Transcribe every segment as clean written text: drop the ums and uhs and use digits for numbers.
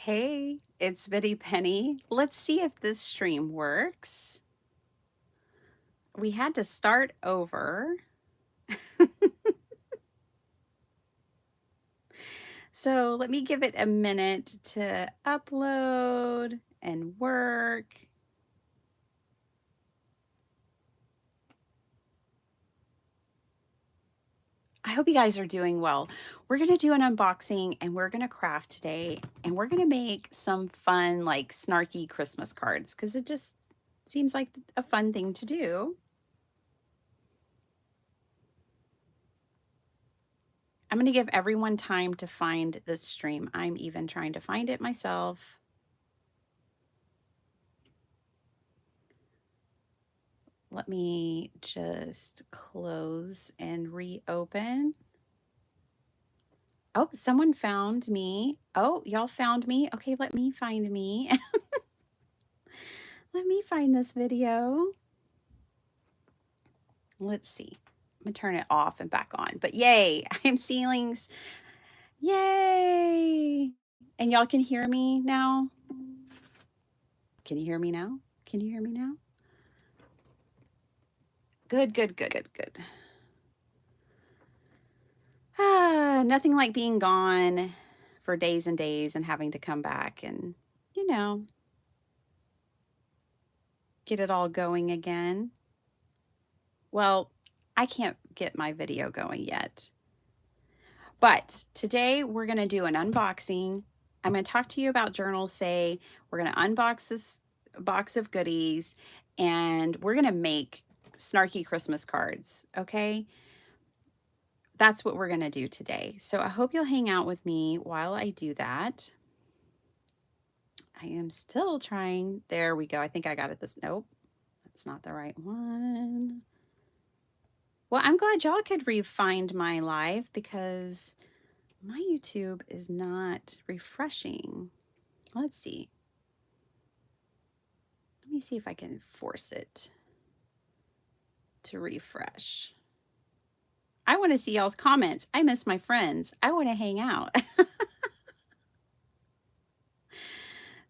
Hey, it's Bitty Penny. Let's see if this stream works. We had to start over. So let me give it a minute to upload and work. I hope you guys are doing well. We're going to do an unboxing and we're going to craft today and we're going to make some fun, like snarky Christmas cards because it just seems like a fun thing to do. I'm going to give everyone time to find this stream. I'm even trying to find it myself. Let me just close and reopen. Oh, someone found me. Oh, y'all found me. Okay, let me find me. Let me find this video. Let's see. I'm going to turn it off and back on. But yay, I'm ceilings. Yay. And y'all can hear me now? Can you hear me now? Can you hear me now? Good, good, good, good, good. Nothing like being gone for days and days and having to come back and, you know, get it all going again. Well, I can't get my video going yet. But today we're going to do an unboxing. I'm going to talk to you about Journalsay. We're going to unbox this box of goodies and we're going to make snarky Christmas cards, okay? That's what we're going to do today. So I hope you'll hang out with me while I do that. I am still trying. There we go. I think I got it this. Nope, that's not the right one. Well, I'm glad y'all could find my live because my YouTube is not refreshing. Let's see. Let me see if I can force it to refresh. I want to see y'all's comments. I miss my friends. I want to hang out.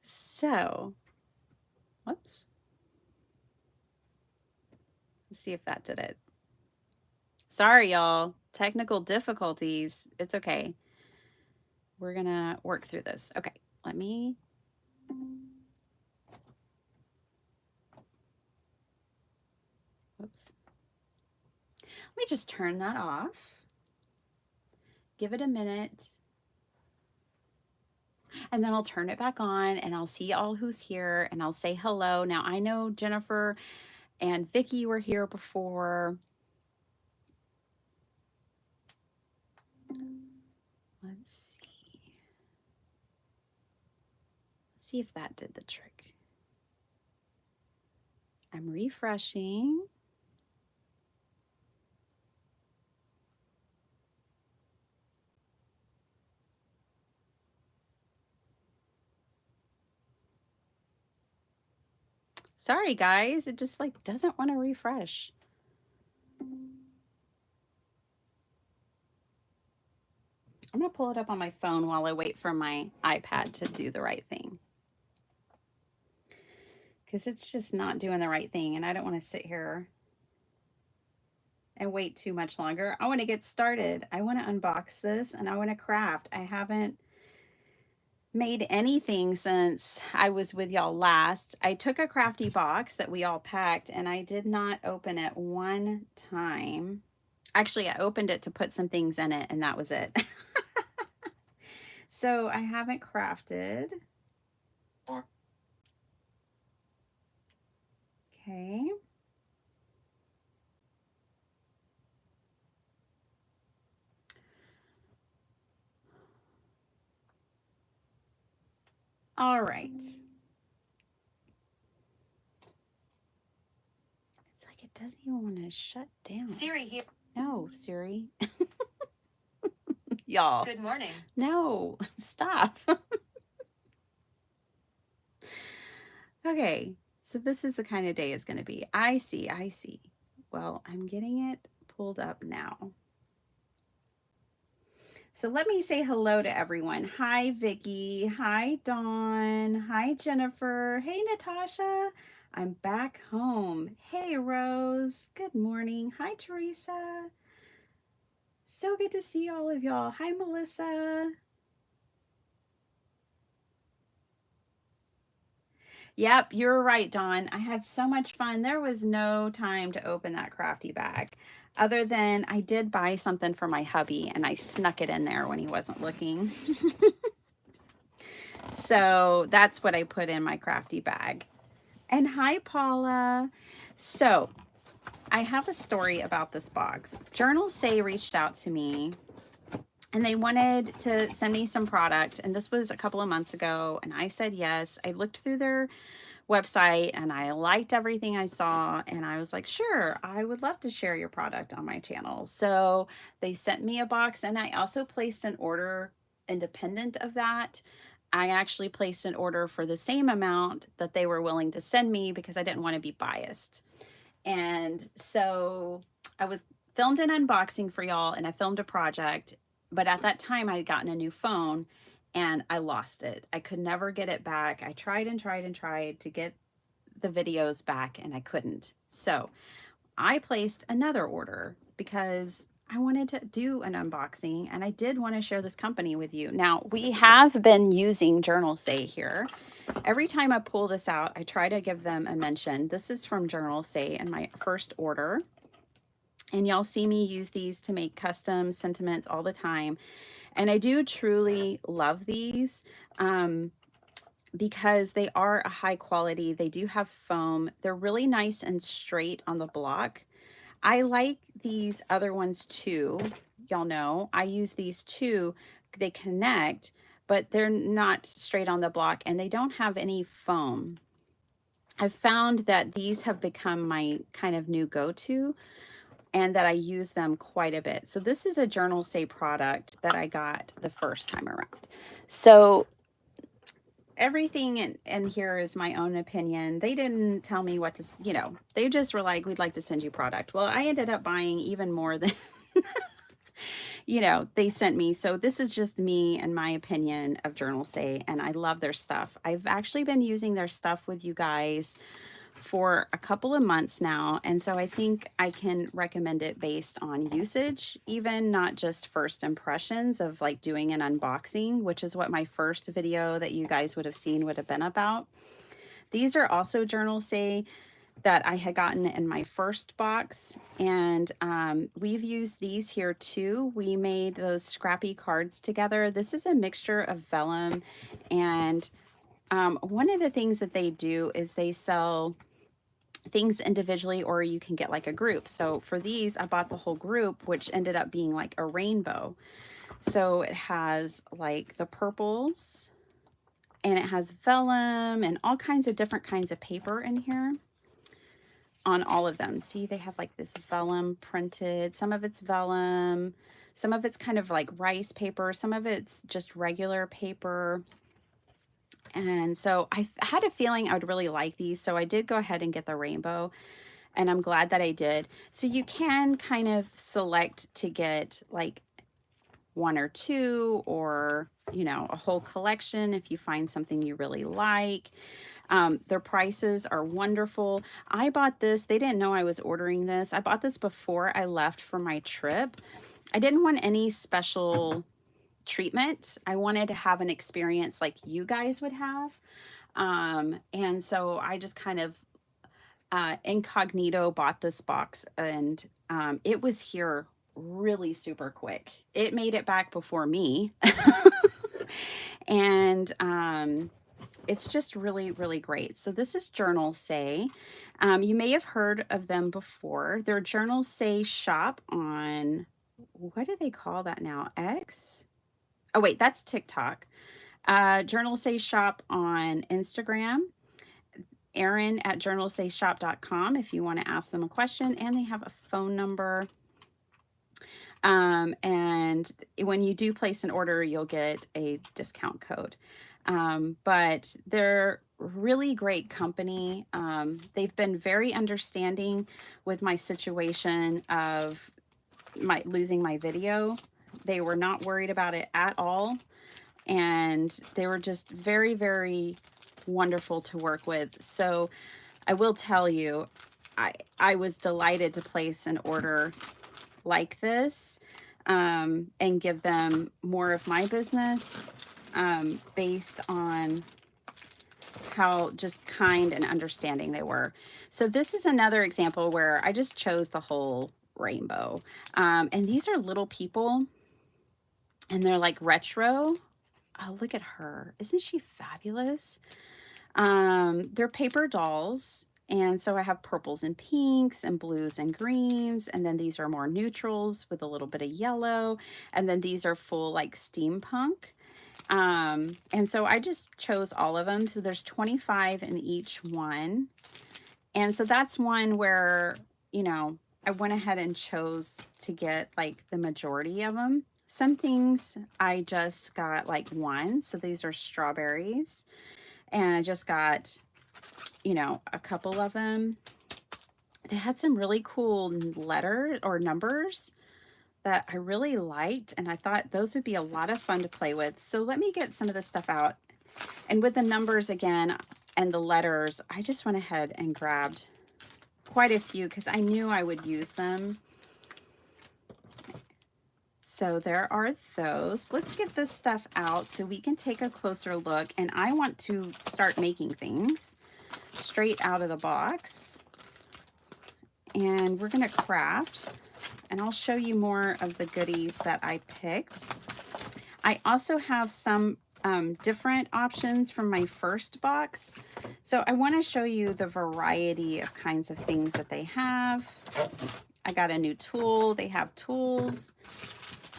So, whoops. Let's see if that did it. Sorry, y'all. Technical difficulties. It's okay. We're going to work through this. Okay, let me. Whoops. Let me just turn that off. Give it a minute. And then I'll turn it back on and I'll see all who's here and I'll say hello. Now, I know Jennifer and Vicky were here before. Let's see. Let's see if that did the trick. I'm refreshing. Sorry, guys. It just like doesn't want to refresh. I'm going to pull it up on my phone while I wait for my iPad to do the right thing. Because it's just not doing the right thing. And I don't want to sit here and wait too much longer. I want to get started. I want to unbox this and I want to craft. I haven't made anything since I was with y'all last. I took a crafty box that we all packed and I did not open it one time. Actually, I opened it to put some things in it and that was it. So I haven't crafted. Okay. All right. It's like it doesn't even want to shut down. Siri here. No, Siri. Y'all. Good morning. No, stop. Okay, so this is the kind of day it's going to be. I see. Well, I'm getting it pulled up now. So let me say hello to everyone. Hi, Vicki. Hi, Dawn. Hi, Jennifer. Hey, Natasha. I'm back home. Hey, Rose. Good morning. Hi, Teresa. So good to see all of y'all. Hi, Melissa. Yep, you're right, Dawn. I had so much fun. There was no time to open that crafty bag. Other than I did buy something for my hubby and I snuck it in there when he wasn't looking. So that's what I put in my crafty bag. And hi, Paula. So I have a story about this box. Journalsay reached out to me and they wanted to send me some product. And this was a couple of months ago. And I said yes. I looked through their website and I liked everything I saw. And I was like, sure, I would love to share your product on my channel. So they sent me a box and I also placed an order independent of that. I actually placed an order for the same amount that they were willing to send me because I didn't want to be biased. And so I was filmed an unboxing for y'all and I filmed a project, but at that time I had gotten a new phone and I lost it. I could never get it back. I tried and tried and tried to get the videos back and I couldn't. So I placed another order because I wanted to do an unboxing and I did want to share this company with you. Now, we have been using Journalsay here. Every time I pull this out, I try to give them a mention. This is from Journalsay and my first order. And y'all see me use these to make custom sentiments all the time. And I do truly love these because they are a high quality. They do have foam. They're really nice and straight on the block. I like these other ones too. Y'all know I use these too. They connect, but they're not straight on the block and they don't have any foam. I've found that these have become my kind of new go-to and that I use them quite a bit. So this is a Journalsay product that I got the first time around. So everything in here is my own opinion. They didn't tell me what to, they just were like, we'd like to send you product. Well, I ended up buying even more than, they sent me. So this is just me and my opinion of Journalsay, and I love their stuff. I've actually been using their stuff with you guys for a couple of months now, and so I think I can recommend it based on usage, even not just first impressions of like doing an unboxing, which is what my first video that you guys would have seen would have been about. These are also Journalsay that I had gotten in my first box, and we've used these here too. We made those scrappy cards together. This is a mixture of vellum, and one of the things that they do is they sell things individually, or you can get like a group. So for these, I bought the whole group, which ended up being like a rainbow. So it has like the purples and it has vellum and all kinds of different kinds of paper in here on all of them. See, they have like this vellum printed. Some of it's vellum, some of it's kind of like rice paper, some of it's just regular paper. And so I had a feeling I would really like these. So I did go ahead and get the rainbow, and I'm glad that I did. So you can kind of select to get like one or two, or, a whole collection if you find something you really like. Their prices are wonderful. I bought this. They didn't know I was ordering this. I bought this before I left for my trip. I didn't want any special treatment. I wanted to have an experience like you guys would have. And so I just kind of incognito bought this box, and it was here really super quick. It made it back before me. And it's just really, really great. So this is Journalsay. You may have heard of them before. They're Journalsay shop on, what do they call that now? X? Oh, wait, that's TikTok. Journalsay shop on Instagram. Erin at journalsayshop.com if you want to ask them a question, and they have a phone number. And when you do place an order, you'll get a discount code. But they're really great company. They've been very understanding with my situation of losing my video. They were not worried about it at all. And they were just very, very wonderful to work with. So I will tell you, I was delighted to place an order like this, and give them more of my business, based on how just kind and understanding they were. So this is another example where I just chose the whole rainbow. And these are little people, and they're like retro. Oh, look at her. Isn't she fabulous? They're paper dolls. And so I have purples and pinks and blues and greens. And then these are more neutrals with a little bit of yellow. And then these are full like steampunk. And so I just chose all of them. So there's 25 in each one. And so that's one where, you know, I went ahead and chose to get like the majority of them. Some things I just got like one. So these are strawberries. And I just got, you know, a couple of them. They had some really cool letter or numbers that I really liked, and I thought those would be a lot of fun to play with. So let me get some of this stuff out. And with the numbers again and the letters, I just went ahead and grabbed quite a few because I knew I would use them. So there are those. Let's get this stuff out so we can take a closer look. And I want to start making things straight out of the box. And we're going to craft. And I'll show you more of the goodies that I picked. I also have some different options from my first box. So I want to show you the variety of kinds of things that they have. I got a new tool. They have tools.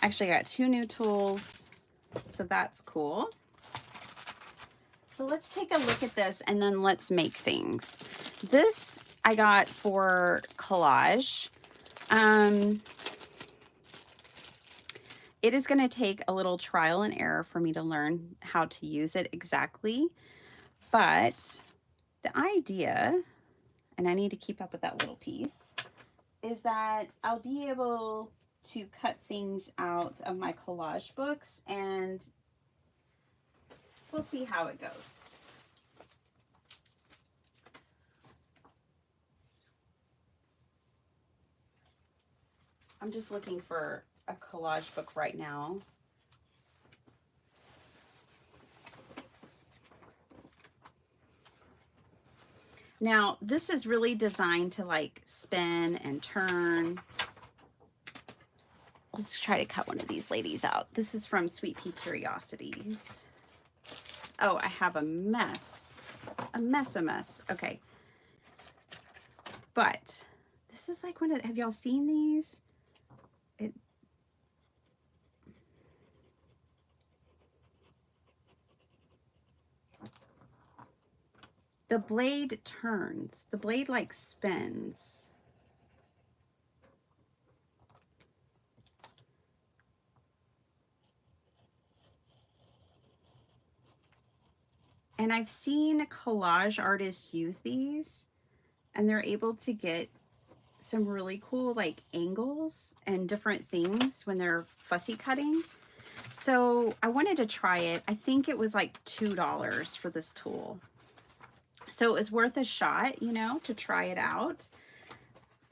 Actually, I got 2 new tools. So that's cool. So let's take a look at this and then let's make things. This I got for collage. It is going to take a little trial and error for me to learn how to use it exactly. But the idea, and I need to keep up with that little piece, is that I'll be able to cut things out of my collage books, and we'll see how it goes. I'm just looking for a collage book right now. Now, this is really designed to like spin and turn. Let's try to cut one of these ladies out. This is from Sweet Pea Curiosities. Oh, I have a mess. A mess. Okay. But this is like one of, have y'all seen these? The blade turns. The blade like spins. And I've seen collage artists use these, and they're able to get some really cool like angles and different things when they're fussy cutting. So I wanted to try it. I think it was like $2 for this tool. So it was worth a shot, you know, to try it out.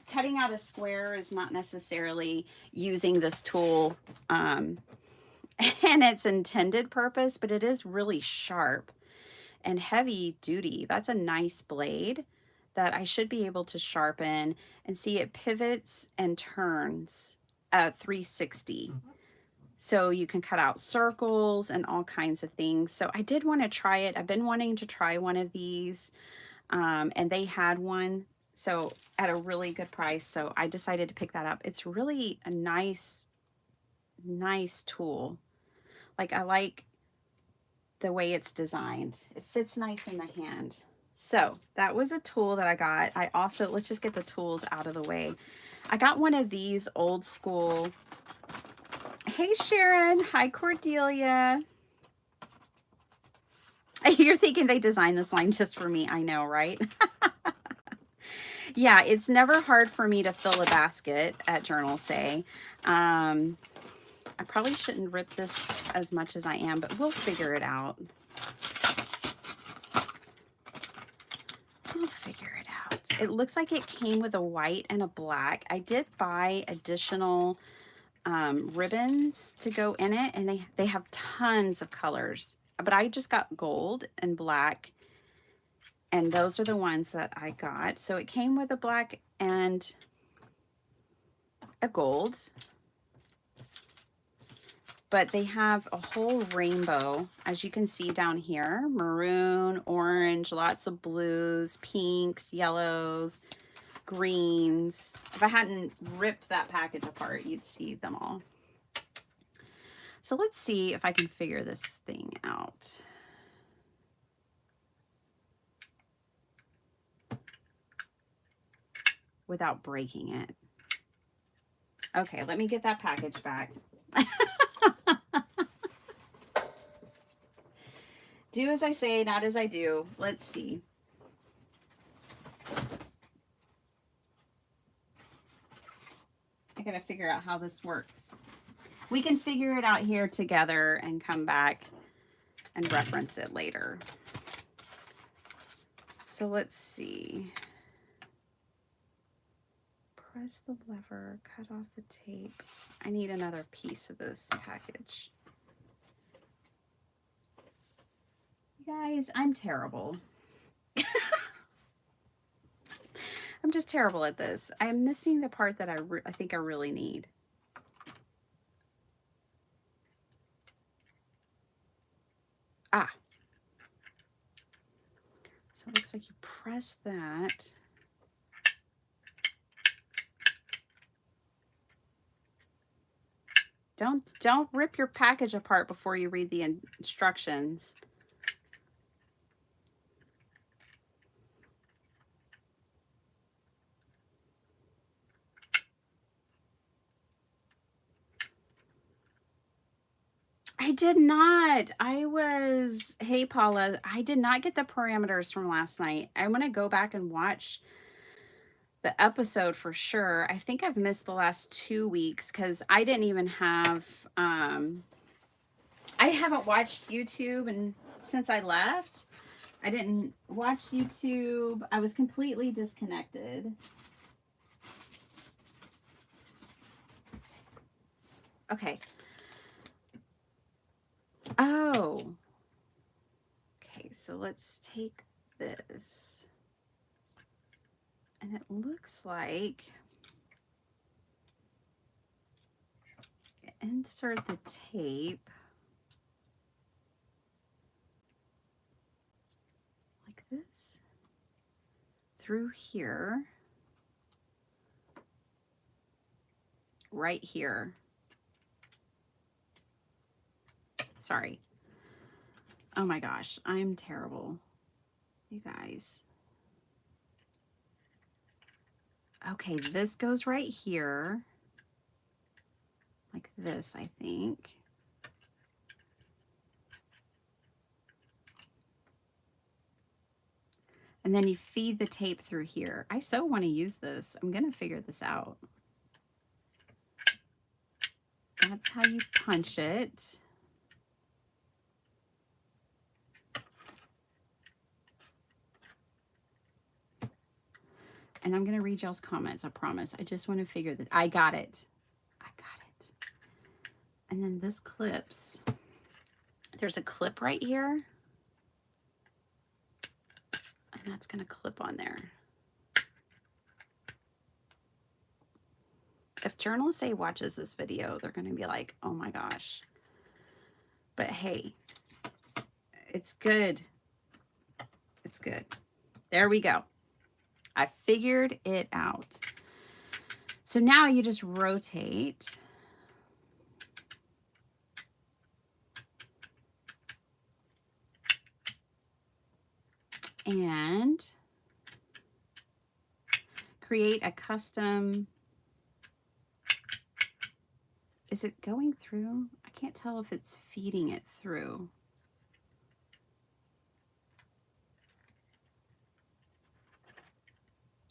Cutting out a square is not necessarily using this tool and its intended purpose, but it is really sharp and heavy duty. That's a nice blade that I should be able to sharpen, and see it pivots and turns 360. So you can cut out circles and all kinds of things. So I did want to try it. I've been wanting to try one of these, and they had one so at a really good price. So I decided to pick that up. It's really a nice tool. Like, I like the way it's designed. It fits nice in the hand. So that was a tool that I got. I also, let's just get the tools out of the way. I got one of these old school. Hey, Sharon. Hi, Cordelia. You're thinking they designed this line just for me. I know, right? Yeah, it's never hard for me to fill a basket at Journalsay. I probably shouldn't rip this as much as I am, but we'll figure it out. We'll figure it out. It looks like it came with a white and a black. I did buy additional ribbons to go in it, and they have tons of colors, but I just got gold and black, and those are the ones that I got. So it came with a black and a gold, but they have a whole rainbow, as you can see down here: maroon, orange, lots of blues, pinks, yellows, greens. If I hadn't ripped that package apart, you'd see them all. So let's see if I can figure this thing out. Without breaking it. Okay, let me get that package back. Do as I say, not as I do. Let's see. I gotta figure out how this works. We can figure it out here together and come back and reference it later. So let's see. Press the lever, cut off the tape. I need another piece of this package. You guys, I'm terrible. I'm just terrible at this. I'm missing the part that I think I really need. Ah. So it looks like you press that. Don't rip your package apart before you read the instructions. I did not. Hey Paula, I did not get the parameters from last night. I'm going to go back and watch the episode for sure. I think I've missed the last 2 weeks because I didn't even have, I haven't watched YouTube, and since I left, I didn't watch YouTube. I was completely disconnected. Okay. Oh. Okay, so let's take this. And it looks like insert the tape like this through here, right here. Sorry. Oh my gosh, I'm terrible, you guys. Okay, this goes right here, like this, I think. And then you feed the tape through here. I so want to use this. I'm going to figure this out. That's how you punch it. And I'm going to read y'all's comments, I promise. I just want to figure this. I got it. I got it. And then this clips. There's a clip right here. And that's going to clip on there. If Journalsay watches this video, they're going to be like, oh my gosh. But hey, it's good. It's good. There we go. I figured it out. So now you just rotate. And create a custom. Is it going through? I can't tell if it's feeding it through.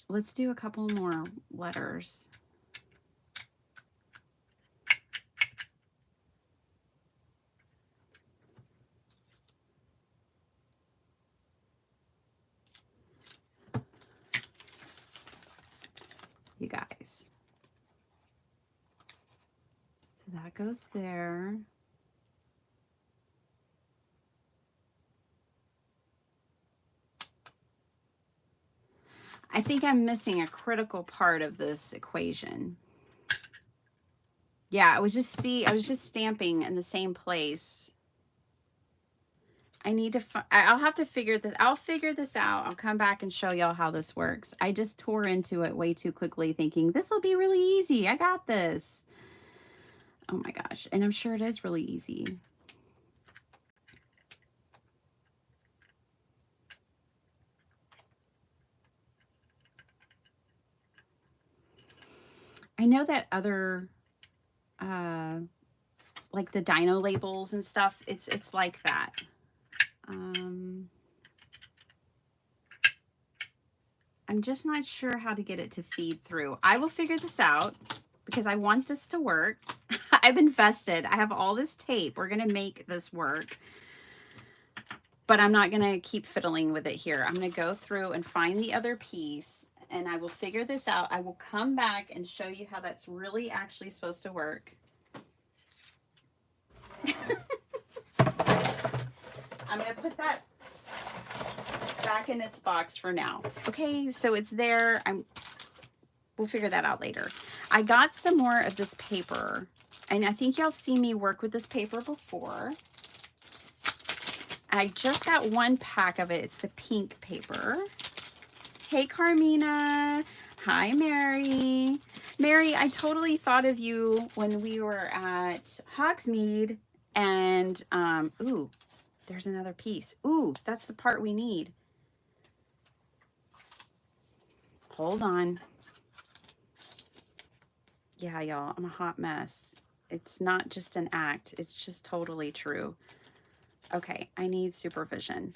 Let's do a couple more letters. guys. So that goes there. I think I'm missing a critical part of this equation. Yeah, I was just stamping in the same place. I need to, I'll have to figure this, I'll figure this out. I'll come back and show y'all how this works. I just tore into it way too quickly thinking this will be really easy. I got this. Oh my gosh. And I'm sure it is really easy. I know that other, like the dino labels and stuff, it's like that. I'm just not sure how to get it to feed through. I will figure this out because I want this to work. I've invested. I have all this tape. We're going to make this work. But I'm not going to keep fiddling with it here. I'm going to go through and find the other piece, and I will figure this out. I will come back and show you how that's really actually supposed to work. I'm going to put that back in its box for now. Okay, so it's there. We'll figure that out later. I got some more of this paper, and I think y'all seen me work with this paper before. I just got one pack of it. It's the pink paper. Hey, Carmina. Hi, Mary. Mary, I totally thought of you when we were at Hogsmeade, and ooh, there's another piece. Ooh, that's the part we need. Hold on. Yeah, y'all, I'm a hot mess. It's not just an act. It's just totally true. Okay, I need supervision.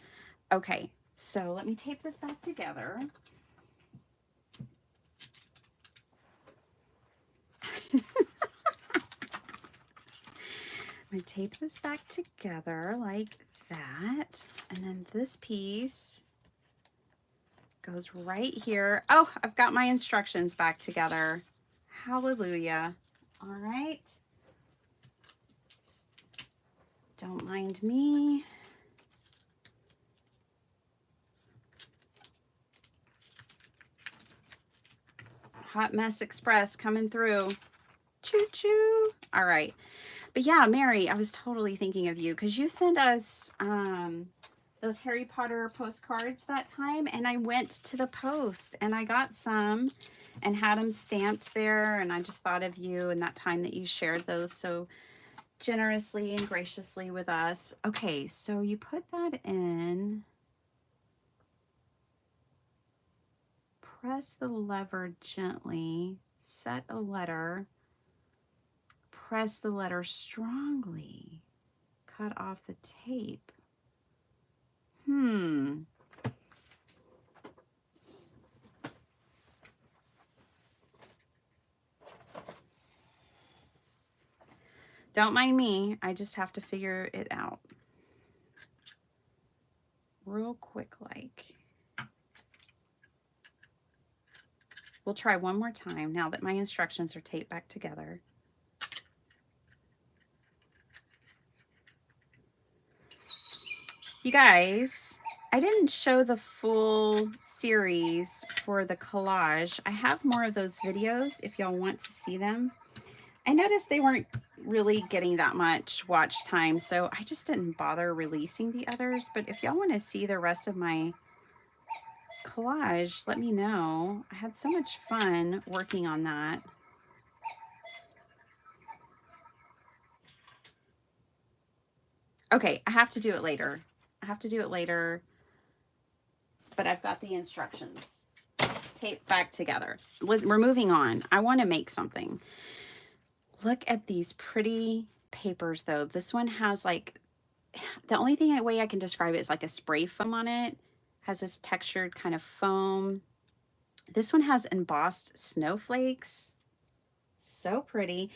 Okay, so let me tape this back together. I'm going to tape this back together like that. And then this piece goes right here. Oh, I've got my instructions back together. Hallelujah. All right. Don't mind me. Hot Mess Express coming through. Choo-choo. All right. But yeah, Mary, I was totally thinking of you because you sent us those Harry Potter postcards that time, and I went to the post and I got some and had them stamped there, and I just thought of you and that time that you shared those so generously and graciously with us. Okay, so you put that in. Press the lever gently, set a letter, press the letter strongly, cut off the tape. Don't mind me, I just have to figure it out real quick like. We'll try one more time now that my instructions are taped back together. You guys, I didn't show the full series for the collage. I have more of those videos if y'all want to see them. I noticed they weren't really getting that much watch time, so I just didn't bother releasing the others. But if y'all want to see the rest of my collage, let me know. I had so much fun working on that. Okay, I have to do it later. I have to do it later, but I've got the instructions taped back together. We're moving on. I want to make something. Look at these pretty papers though. This one has like, the only way I can describe it is like a spray foam on it. Has this textured kind of foam. This one has embossed snowflakes. So pretty.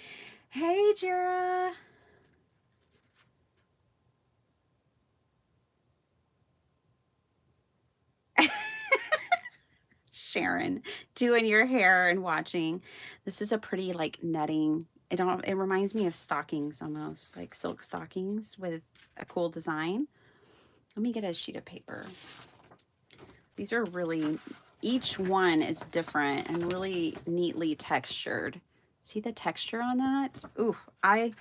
Hey, Jira. Sharon, doing your hair and watching. This is a pretty like netting. It reminds me of stockings almost, like silk stockings with a cool design. Let me get a sheet of paper. These are really, each one is different and really neatly textured. See the texture on that? Ooh, I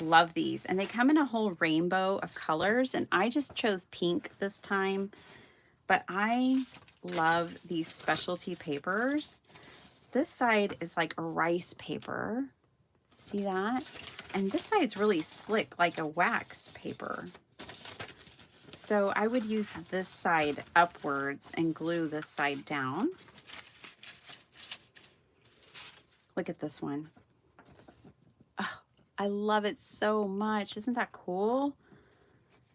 love these. And they come in a whole rainbow of colors, and I just chose pink this time. But I love these specialty papers. This side is like a rice paper. See that? And this side's really slick, like a wax paper. So I would use this side upwards and glue this side down. Look at this one. Oh, I love it so much. Isn't that cool?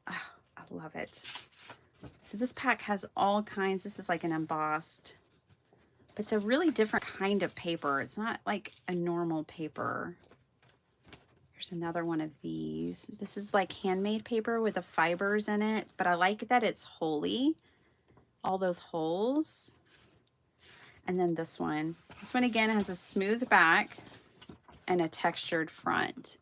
Oh, I love it. So this pack has all kinds. This is like an embossed, but it's a really different kind of paper. It's not like a normal paper. Here's another one of these. This is like handmade paper with the fibers in it, but I like that it's holy. All those holes. And then this one. This one again has a smooth back and a textured front.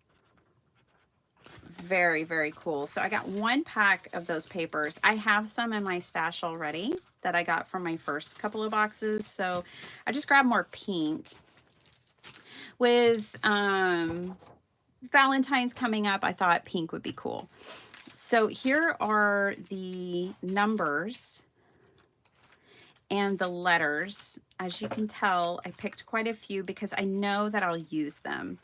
Very, very cool. So I got one pack of those papers. I have some in my stash already that I got from my first couple of boxes. So I just grabbed more pink. With Valentine's coming up, I thought pink would be cool. So here are the numbers and the letters. As you can tell, I picked quite a few because I know that I'll use them.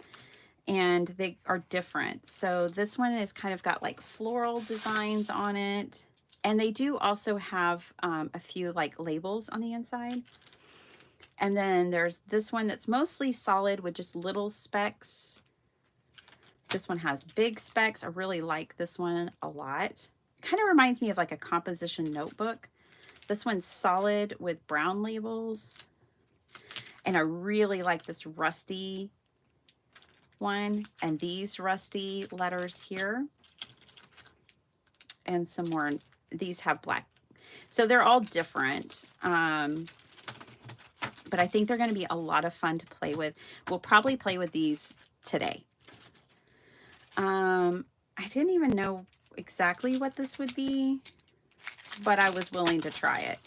And they are different. So this one has kind of got like floral designs on it. And they do also have a few like labels on the inside. And then there's this one that's mostly solid with just little specks. This one has big specks. I really like this one a lot. It kind of reminds me of like a composition notebook. This one's solid with brown labels. And I really like this rusty one, and these rusty letters here, and some more. These have black, so they're all different, but I think they're going to be a lot of fun to play with. We'll probably play with these today. I didn't even know exactly what this would be, but I was willing to try it.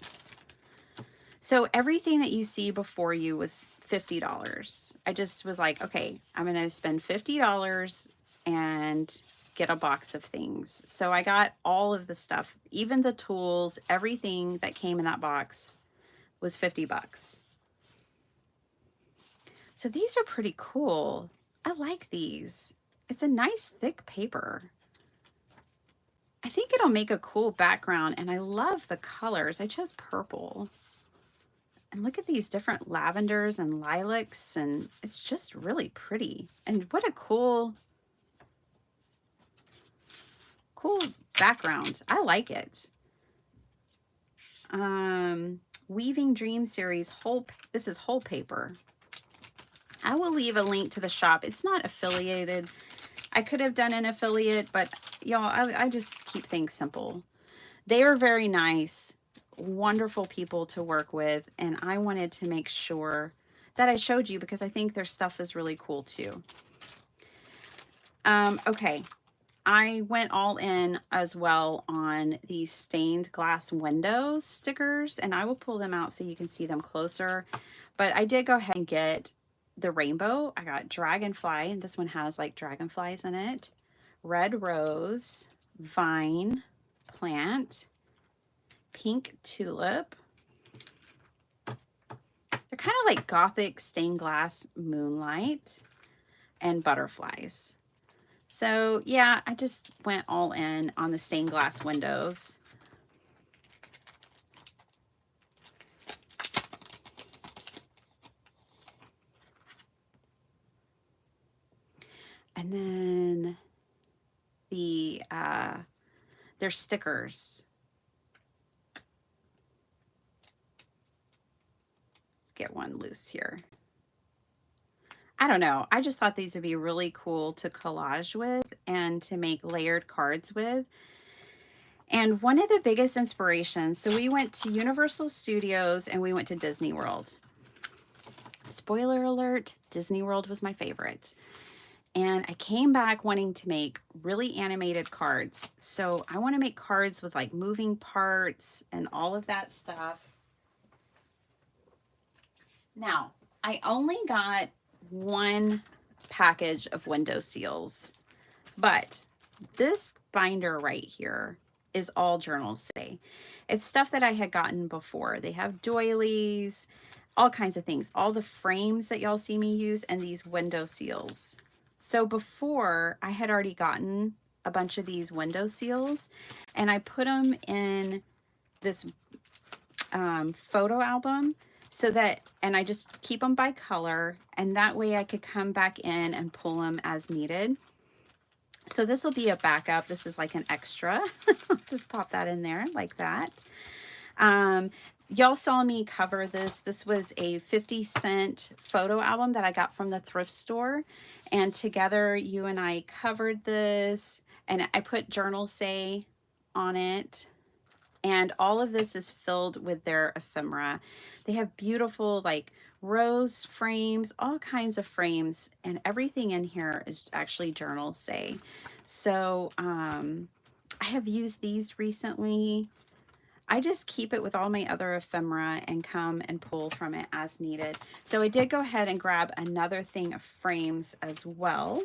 So everything that you see before you was $50. I just was like, okay, I'm going to spend $50 and get a box of things. So I got all of the stuff, even the tools, everything that came in that box was 50 bucks. So these are pretty cool. I like these. It's a nice thick paper. I think it'll make a cool background, and I love the colors. I chose purple. And look at these different lavenders and lilacs, and it's just really pretty. And what a cool background. I like it. Weaving Dream Series this is whole paper. I will leave a link to the shop. It's not affiliated. I could have done an affiliate, but y'all, I just keep things simple. They are very nice. Wonderful people to work with, and I wanted to make sure that I showed you because I think their stuff is really cool too. Okay, I went all in as well on these stained glass windows stickers, and I will pull them out so you can see them closer. But I did go ahead and get the rainbow. I got dragonfly, and this one has like dragonflies in it. Red rose, vine, plant, pink tulip. They're kind of like gothic stained glass moonlight, and butterflies. So yeah, I just went all in on the stained glass windows. And then they're stickers. Let's get one loose here. I don't know. I just thought these would be really cool to collage with and to make layered cards with. And one of the biggest inspirations, so we went to Universal Studios and we went to Disney World. Spoiler alert, Disney World was my favorite. And I came back wanting to make really animated cards. So I want to make cards with like moving parts and all of that stuff. Now, I only got one package of window seals, but this binder right here is all Journalsay. It's stuff that I had gotten before. They have doilies, all kinds of things, all the frames that y'all see me use, and these window seals. So before, I had already gotten a bunch of these window seals, and I put them in this photo album so that, and I just keep them by color, and that way I could come back in and pull them as needed. So this will be a backup. This is like an extra. Just pop that in there like that. Y'all saw me cover this. This was a 50-cent photo album that I got from the thrift store. And together you and I covered this, and I put Journalsay on it. And all of this is filled with their ephemera. They have beautiful like rose frames, all kinds of frames, and everything in here is actually Journalsay. So I have used these recently. I just keep it with all my other ephemera and come and pull from it as needed. So I did go ahead and grab another thing of frames as well.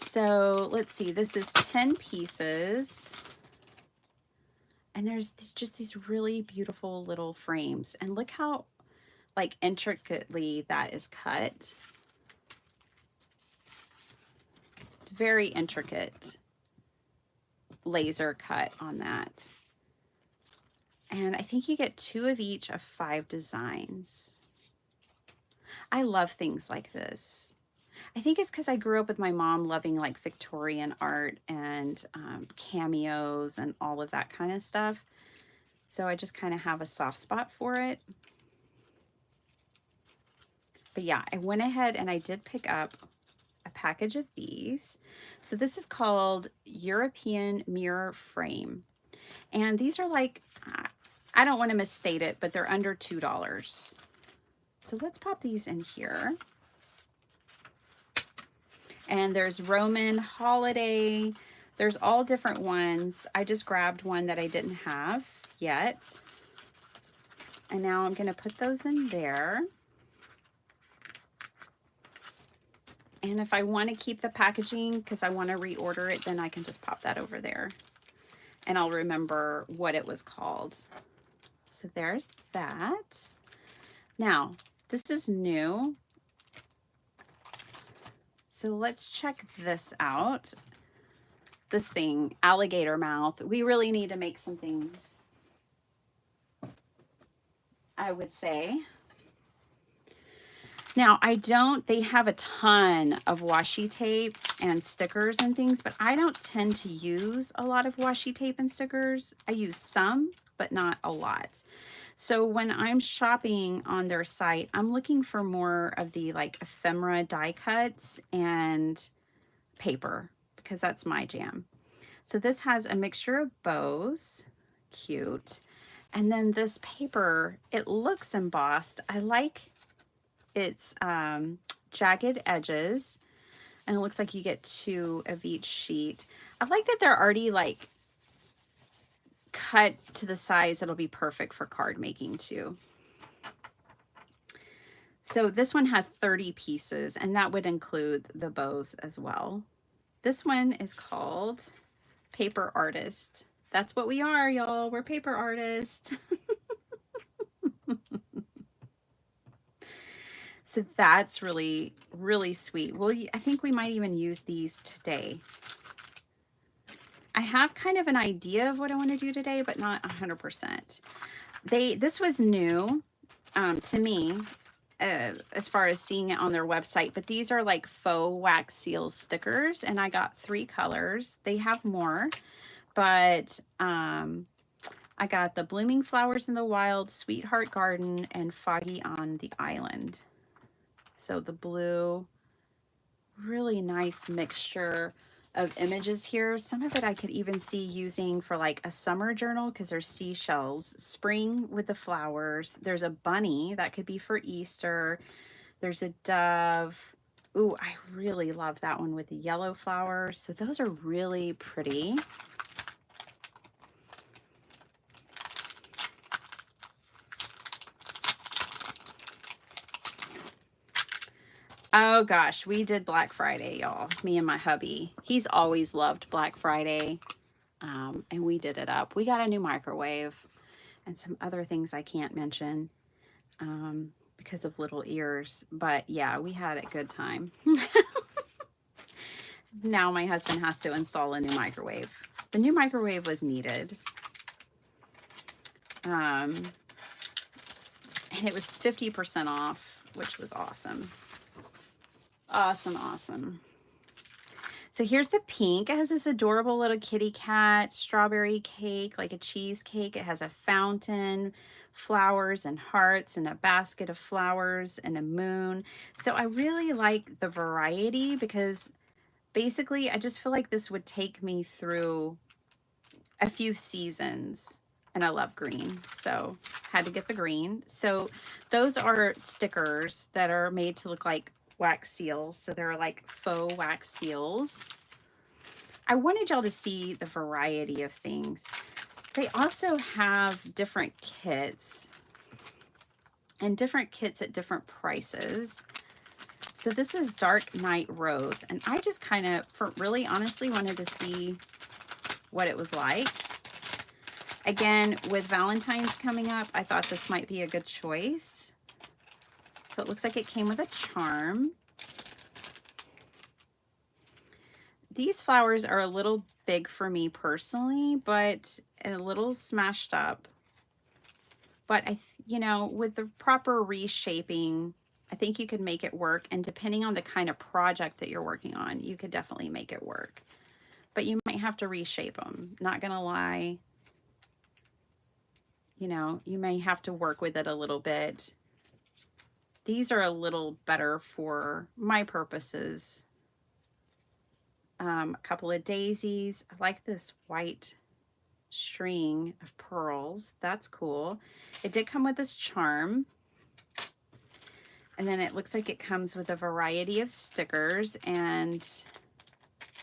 So let's see, this is 10 pieces. And there's just these really beautiful little frames. And look how like intricately that is cut. Very intricate laser cut on that. And I think you get 2 of each of 5 designs. I love things like this. I think it's because I grew up with my mom loving like Victorian art and cameos and all of that kind of stuff. So I just kind of have a soft spot for it. But yeah, I went ahead and I did pick up a package of these. So this is called European Mirror Frame. And these are like, I don't want to misstate it, but they're under $2. So let's pop these in here. And there's Roman holiday. There's all different ones. I just grabbed one that I didn't have yet. And now I'm going to put those in there. And if I want to keep the packaging because I want to reorder it, then I can just pop that over there. And I'll remember what it was called. So there's that. Now, this is new. So let's check this out. This thing, alligator mouth. We really need to make some things, I would say. Now, they have a ton of washi tape and stickers and things, but I don't tend to use a lot of washi tape and stickers. I use some, but not a lot. So when I'm shopping on their site, I'm looking for more of the like ephemera die cuts and paper because that's my jam. So this has a mixture of bows, cute. And then this paper, it looks embossed. I like its jagged edges, and it looks like you get 2 of each sheet. I like that they're already like cut to the size that'll be perfect for card making too. So this one has 30 pieces, and that would include the bows as well. This one is called Paper Artist. That's what we are, y'all. We're paper artists. So that's really, really sweet. Well, I think we might even use these today. I have kind of an idea of what I want to do today, but not 100%. This was new to me as far as seeing it on their website, but these are like faux wax seal stickers, and I got 3 colors. They have more, but I got the Blooming Flowers in the Wild, Sweetheart Garden, and Foggy on the Island. So the blue, really nice mixture of images here. Some of it I could even see using for like a summer journal because there's seashells, spring with the flowers. There's a bunny that could be for Easter. There's a dove. Ooh, I really love that one with the yellow flowers. So those are really pretty. Oh gosh, we did Black Friday, y'all. Me and my hubby. He's always loved Black Friday. And we did it up. We got a new microwave and some other things I can't mention because of little ears. But yeah, we had a good time. Now my husband has to install a new microwave. The new microwave was needed. And it was 50% off, which was awesome. Awesome, awesome. So here's the pink. It has this adorable little kitty cat, strawberry cake, like a cheesecake. It has a fountain, flowers and hearts, and a basket of flowers and a moon. So I really like the variety because basically I just feel like this would take me through a few seasons. And I love green, so had to get the green. So those are stickers that are made to look like wax seals. So they're like faux wax seals. I wanted y'all to see the variety of things. They also have different kits and different kits at different prices. So this is Dark Night Rose. And I just kind of, for really honestly, wanted to see what it was like. Again, with Valentine's coming up, I thought this might be a good choice. So it looks like it came with a charm. These flowers are a little big for me personally, but a little smashed up. But you know, with the proper reshaping, I think you could make it work. And depending on the kind of project that you're working on, you could definitely make it work. But you might have to reshape them. Not gonna lie. You know, you may have to work with it a little bit. These are a little better for my purposes. A couple of daisies. I like this white string of pearls. That's cool. It did come with this charm. And then it looks like it comes with a variety of stickers and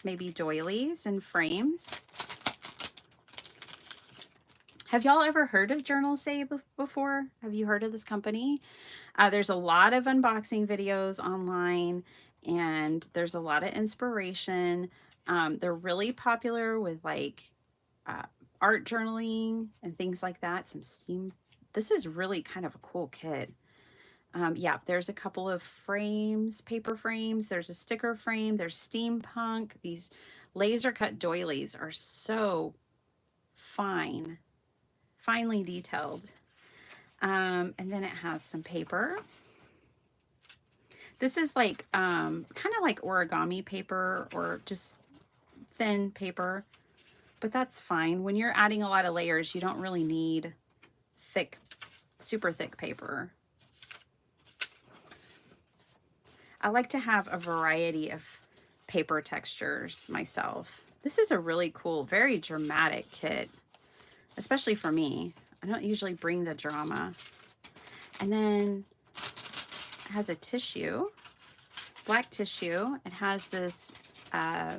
maybe doilies and frames. Have y'all ever heard of Journalsay before? Have you heard of this company? There's a lot of unboxing videos online, and there's a lot of inspiration. They're really popular with like art journaling and things like that. Some steam. This is really kind of a cool kit. Yeah, there's a couple of frames, paper frames. There's a sticker frame. There's steampunk. These laser cut doilies are so fine. Finely detailed. And then it has some paper. This is like kind of like origami paper or just thin paper, but that's fine. When you're adding a lot of layers, you don't really need thick, super thick paper. I like to have a variety of paper textures myself. This is a really cool, very dramatic kit, especially for me. I don't usually bring the drama. And then it has a tissue, black tissue. It has this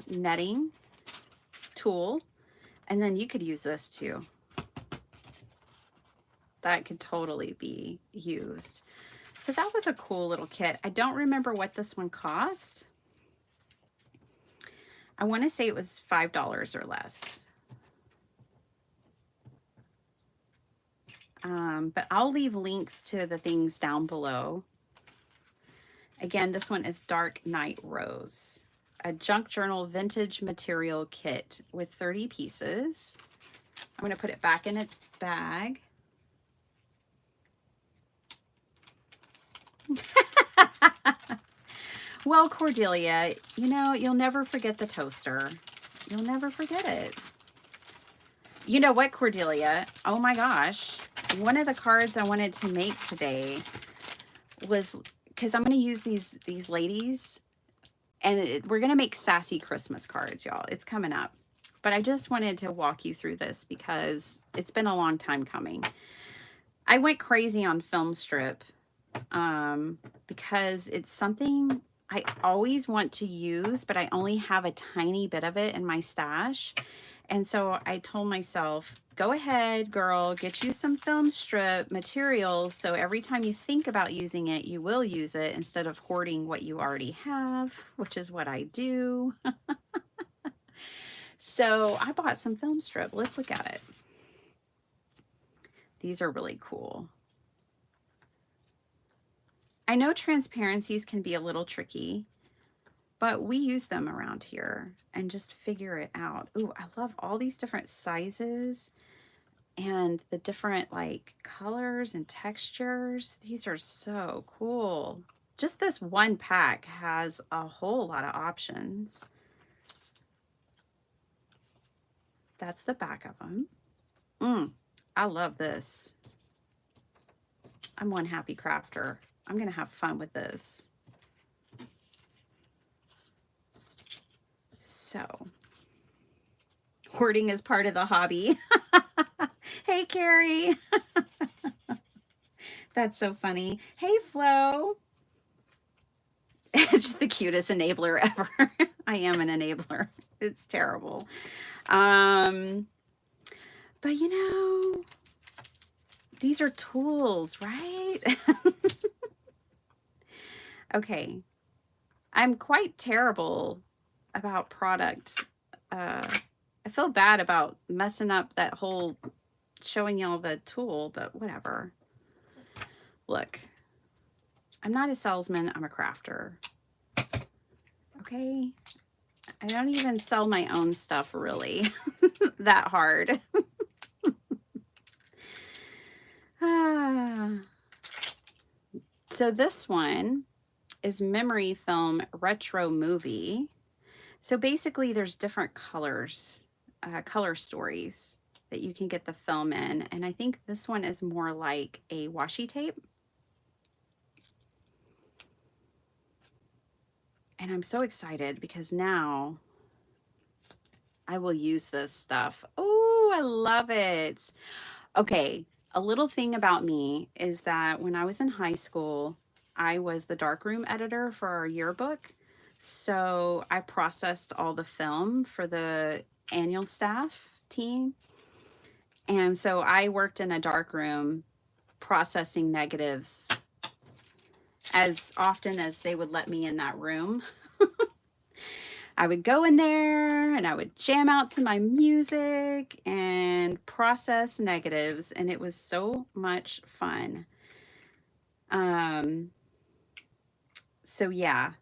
netting tool. And then you could use this too. That could totally be used. So that was a cool little kit. I don't remember what this one cost. I want to say it was $5 or less. But I'll leave links to the things down below. Again, this one is Dark Night Rose, a junk journal vintage material kit with 30 pieces. I'm going to put it back in its bag. Well, Cordelia, you know, you'll never forget the toaster. You'll never forget it. You know what, Cordelia? Oh my gosh. One of the cards I wanted to make today was, because I'm going to use these ladies And we're going to make sassy Christmas cards, y'all. It's coming up. But I just wanted to walk you through this because it's been a long time coming. I went crazy on film strip because it's something I always want to use, but I only have a tiny bit of it in my stash. And so I told myself, go ahead, girl, get you some film strip materials. So every time you think about using it, you will use it instead of hoarding what you already have, which is what I do. So I bought some film strip. Let's look at it. These are really cool. I know transparencies can be a little tricky, but we use them around here and just figure it out. Ooh, I love all these different sizes and the different like colors and textures. These are so cool. Just this one pack has a whole lot of options. That's the back of them. I love this. I'm one happy crafter. I'm going to have fun with this. So, hoarding is part of the hobby. Hey, Carrie. That's so funny. Hey, Flo. Just the cutest enabler ever. I am an enabler. It's terrible. But you know, these are tools, right? Okay. I'm quite terrible about product. I feel bad about messing up that whole showing y'all the tool, but whatever. Look, I'm not a salesman, I'm a crafter. Okay? I don't even sell my own stuff really that hard. So this one is Memory Film Retro Movie. So basically there's different colors, color stories that you can get the film in. And I think this one is more like a washi tape. And I'm so excited because now I will use this stuff. Oh, I love it. Okay, a little thing about me is that when I was in high school, I was the darkroom editor for our yearbook. So I processed all the film for the annual staff team. And so I worked in a darkroom processing negatives as often as they would let me in that room. I would go in there and I would jam out to my music and process negatives, and it was so much fun. So yeah,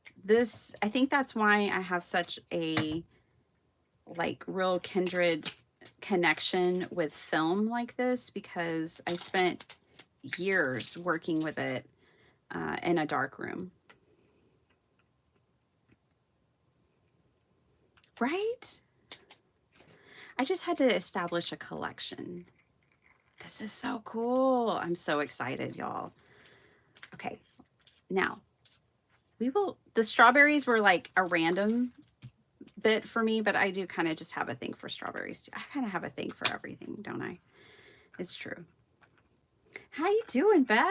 I think that's why I have such a like real kindred connection with film like this, because I spent years working with it in a dark room. Right? I just had to establish a collection. This is so cool. I'm so excited, y'all. Okay, now the strawberries were like a random bit for me, but I do kind of just have a thing for strawberries. I kind of have a thing for everything, don't I? It's true. How you doing, Beth?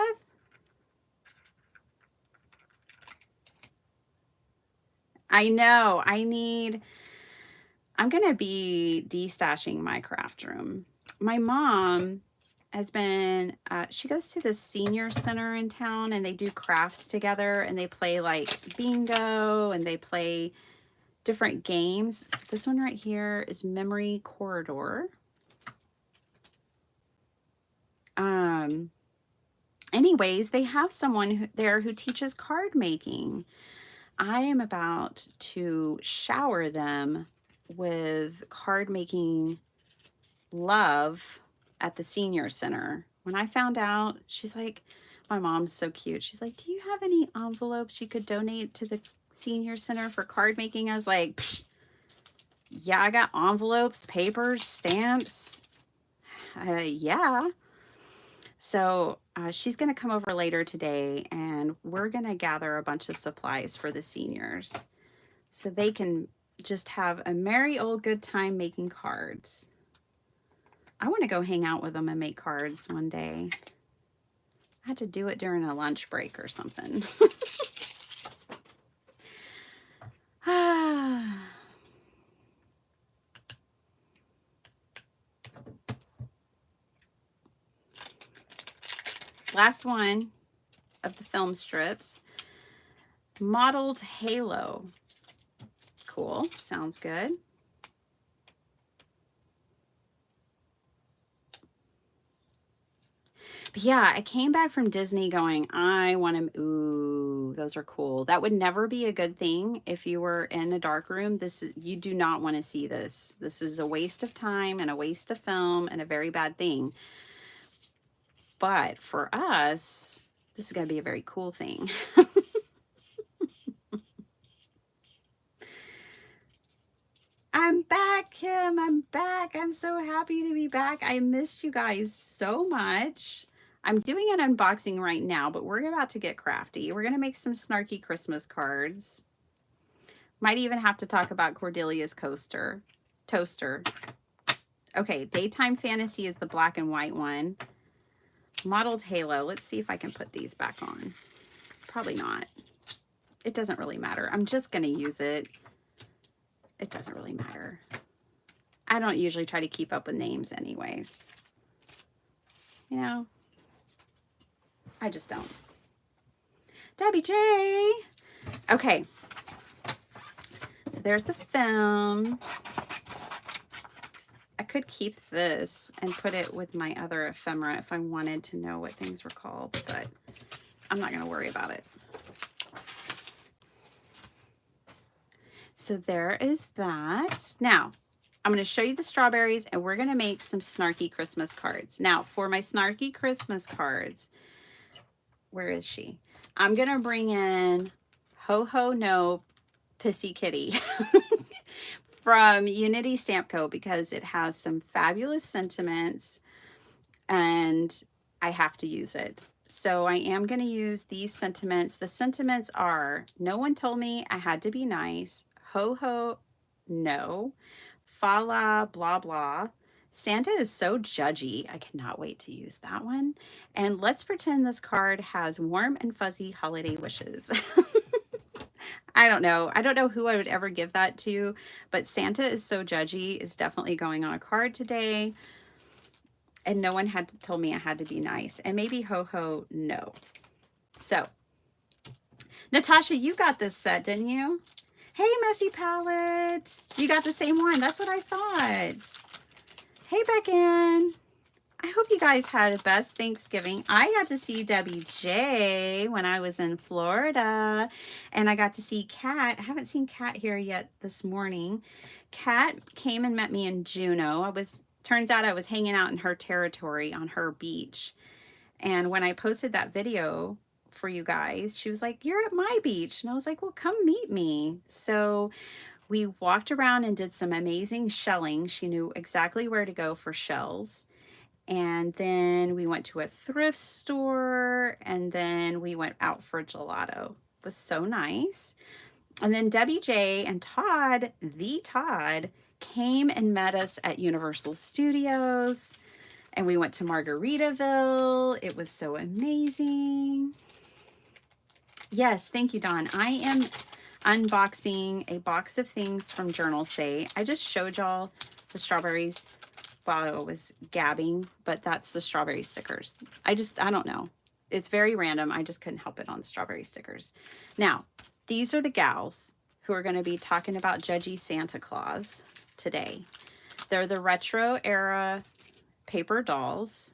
I know. I'm going to be destashing my craft room. My mom has been, she goes to the senior center in town and they do crafts together and they play like bingo and they play different games. This one right here is Memory Corridor. Anyways, they have someone there who teaches card making. I am about to shower them with card making love at the senior center. When I found out, she's like, my mom's so cute. She's like, do you have any envelopes you could donate to the senior center for card making? I was like, yeah, I got envelopes, papers, stamps. Yeah. So she's going to come over later today and we're going to gather a bunch of supplies for the seniors. so they can just have a merry old good time making cards. I want to go hang out with them and make cards one day. I had to do it during a lunch break or something. Last one of the film strips. Mottled halo. Cool. Sounds good. But yeah, I came back from Disney going, I want to, ooh, those are cool. That would never be a good thing if you were in a dark room. You do not want to see this. This is a waste of time and a waste of film and a very bad thing. But for us, this is going to be a very cool thing. I'm back, Kim. I'm back. I'm so happy to be back. I missed you guys so much. I'm doing an unboxing right now, but we're about to get crafty. We're going to make some snarky Christmas cards. Might even have to talk about Cordelia's toaster. Okay, Daytime Fantasy is the black and white one. Mottled Halo. Let's see if I can put these back on. Probably not. It doesn't really matter. I'm just going to use it. It doesn't really matter. I don't usually try to keep up with names anyways. You know, I just don't. Debbie J. Okay. So there's the film. I could keep this and put it with my other ephemera if I wanted to know what things were called, but I'm not going to worry about it. So there is that. Now, I'm going to show you the strawberries and we're going to make some snarky Christmas cards. Now, for my snarky Christmas cards, where is she? I'm going to bring in Ho Ho No Pissy Kitty from Unity Stamp Co. because it has some fabulous sentiments and I have to use it. So I am going to use these sentiments. The sentiments are, no one told me I had to be nice. Ho ho, no. Fa la, blah blah. Santa is so judgy. I cannot wait to use that one. And let's pretend this card has warm and fuzzy holiday wishes. I don't know. I don't know who I would ever give that to, but Santa is so judgy is definitely going on a card today. And no one had told me I had to be nice. And maybe ho ho, no. So, Natasha, you got this set, didn't you? Hey, Messy Palette. You got the same one. That's what I thought. Hey, Beckon. I hope you guys had the best Thanksgiving. I got to see Debbie J when I was in Florida. And I got to see Kat. I haven't seen Kat here yet this morning. Kat came and met me in Juneau. Turns out I was hanging out in her territory on her beach. And when I posted that video for you guys, she was like, you're at my beach. And I was like, well, come meet me. So we walked around and did some amazing shelling. She knew exactly where to go for shells. And then we went to a thrift store and then we went out for gelato. It was so nice. And then Debbie J and Todd, the Todd, came and met us at Universal Studios. And we went to Margaritaville. It was so amazing. Yes, thank you, Dawn. I am unboxing a box of things from Journalsay. I just showed y'all the strawberries while I was gabbing, but that's the strawberry stickers. I don't know. It's very random. I just couldn't help it on the strawberry stickers. Now, these are the gals who are going to be talking about Judgy Santa Claus today. They're the retro era paper dolls.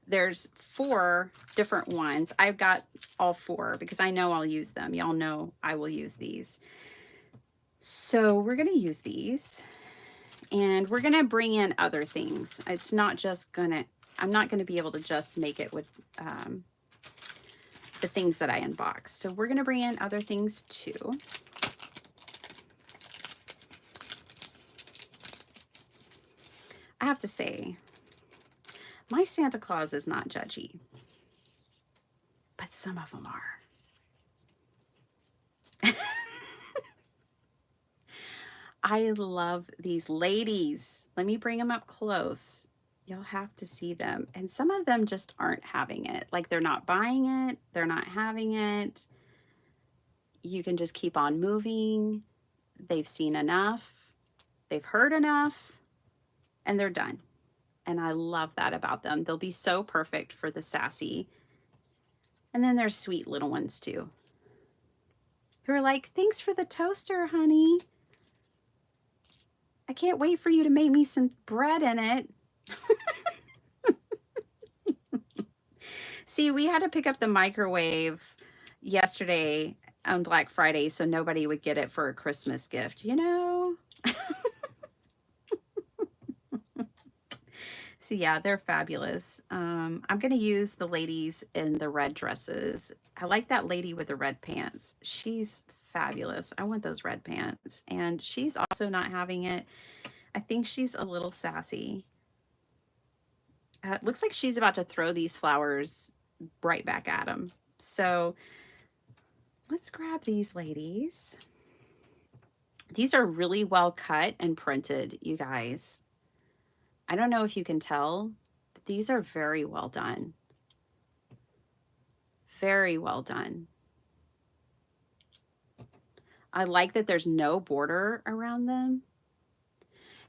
There's 4 different ones. I've got all 4 because I know I'll use them. Y'all know I will use these. So we're going to use these and we're going to bring in other things. It's not just I'm not going to be able to just make it with the things that I unboxed. So we're going to bring in other things too. I have to say, my Santa Claus is not judgy, but some of them are. I love these ladies. Let me bring them up close. You'll have to see them. And some of them just aren't having it. Like they're not buying it. They're not having it. You can just keep on moving. They've seen enough. They've heard enough. And they're done. And I love that about them. They'll be so perfect for the sassy. And then there's sweet little ones too, who are like, thanks for the toaster, honey. I can't wait for you to make me some bread in it. See, we had to pick up the microwave yesterday on Black Friday so nobody would get it for a Christmas gift, you know? So yeah, they're fabulous. I'm going to use the ladies in the red dresses. I like that lady with the red pants. She's fabulous. I want those red pants. And she's also not having it. I think she's a little sassy. It looks like she's about to throw these flowers right back at him. So let's grab these ladies. These are really well cut and printed, you guys. I don't know if you can tell, but these are very well done. Very well done. I like that there's no border around them.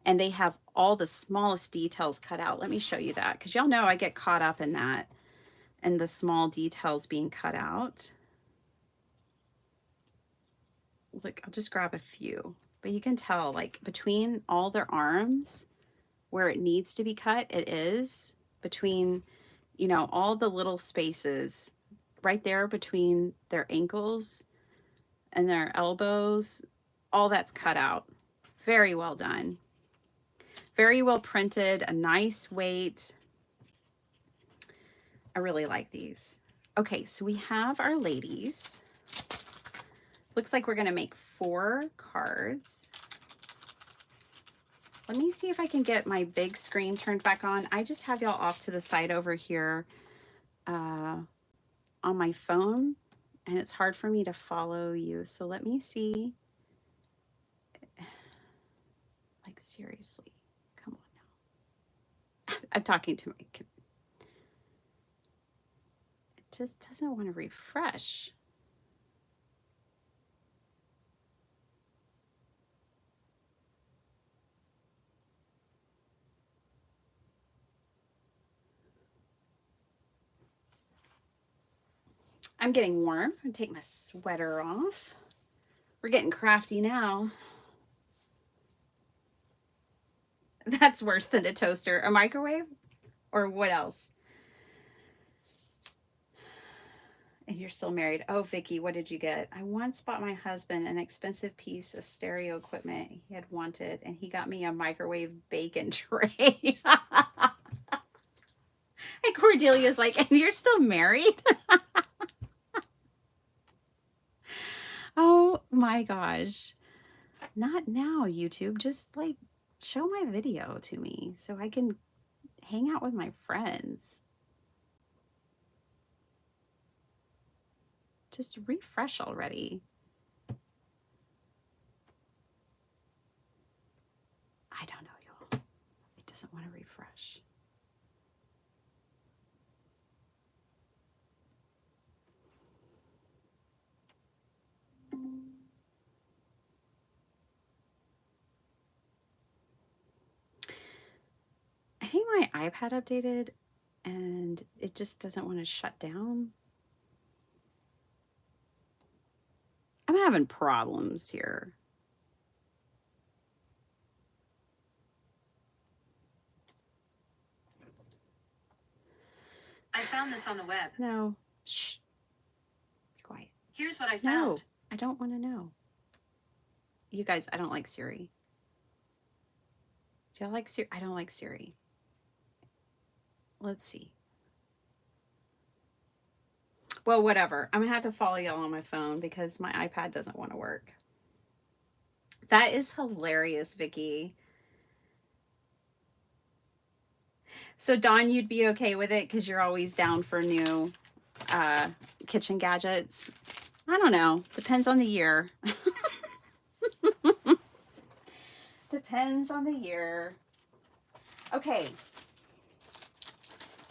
And they have all the smallest details cut out. Let me show you that, because y'all know I get caught up in that and the small details being cut out. Look, I'll just grab a few, but you can tell like between all their arms where it needs to be cut, it is between, you know, all the little spaces right there between their ankles and their elbows, all that's cut out. Very well done. Very well printed, a nice weight. I really like these. Okay, so we have our ladies. Looks like we're gonna make 4 cards. Let me see if I can get my big screen turned back on. I just have y'all off to the side over here on my phone, and it's hard for me to follow you. So let me see. Like, seriously, come on now. I'm talking to my kid. It just doesn't want to refresh. I'm getting warm. I'm gonna take my sweater off. We're getting crafty now. That's worse than a toaster. A microwave? Or what else? And you're still married. Oh, Vicky, what did you get? I once bought my husband an expensive piece of stereo equipment he had wanted, and he got me a microwave bacon tray. And Cordelia's like, and you're still married? Oh my gosh. Not now, YouTube. Just like show my video to me so I can hang out with my friends. Just refresh already. I don't know, y'all. It doesn't want to refresh. I think my iPad updated and it just doesn't want to shut down. I'm having problems here. I found this on the web. No. Shh. Be quiet. Here's what I found. No, I don't want to know. You guys, I don't like Siri. Do y'all like Siri? I don't like Siri. Let's see. Well, whatever. I'm gonna have to follow y'all on my phone because my iPad doesn't want to work. That is hilarious, Vicky. So Dawn, you'd be okay with it because you're always down for new kitchen gadgets. I don't know. Depends on the year. Depends on the year. Okay.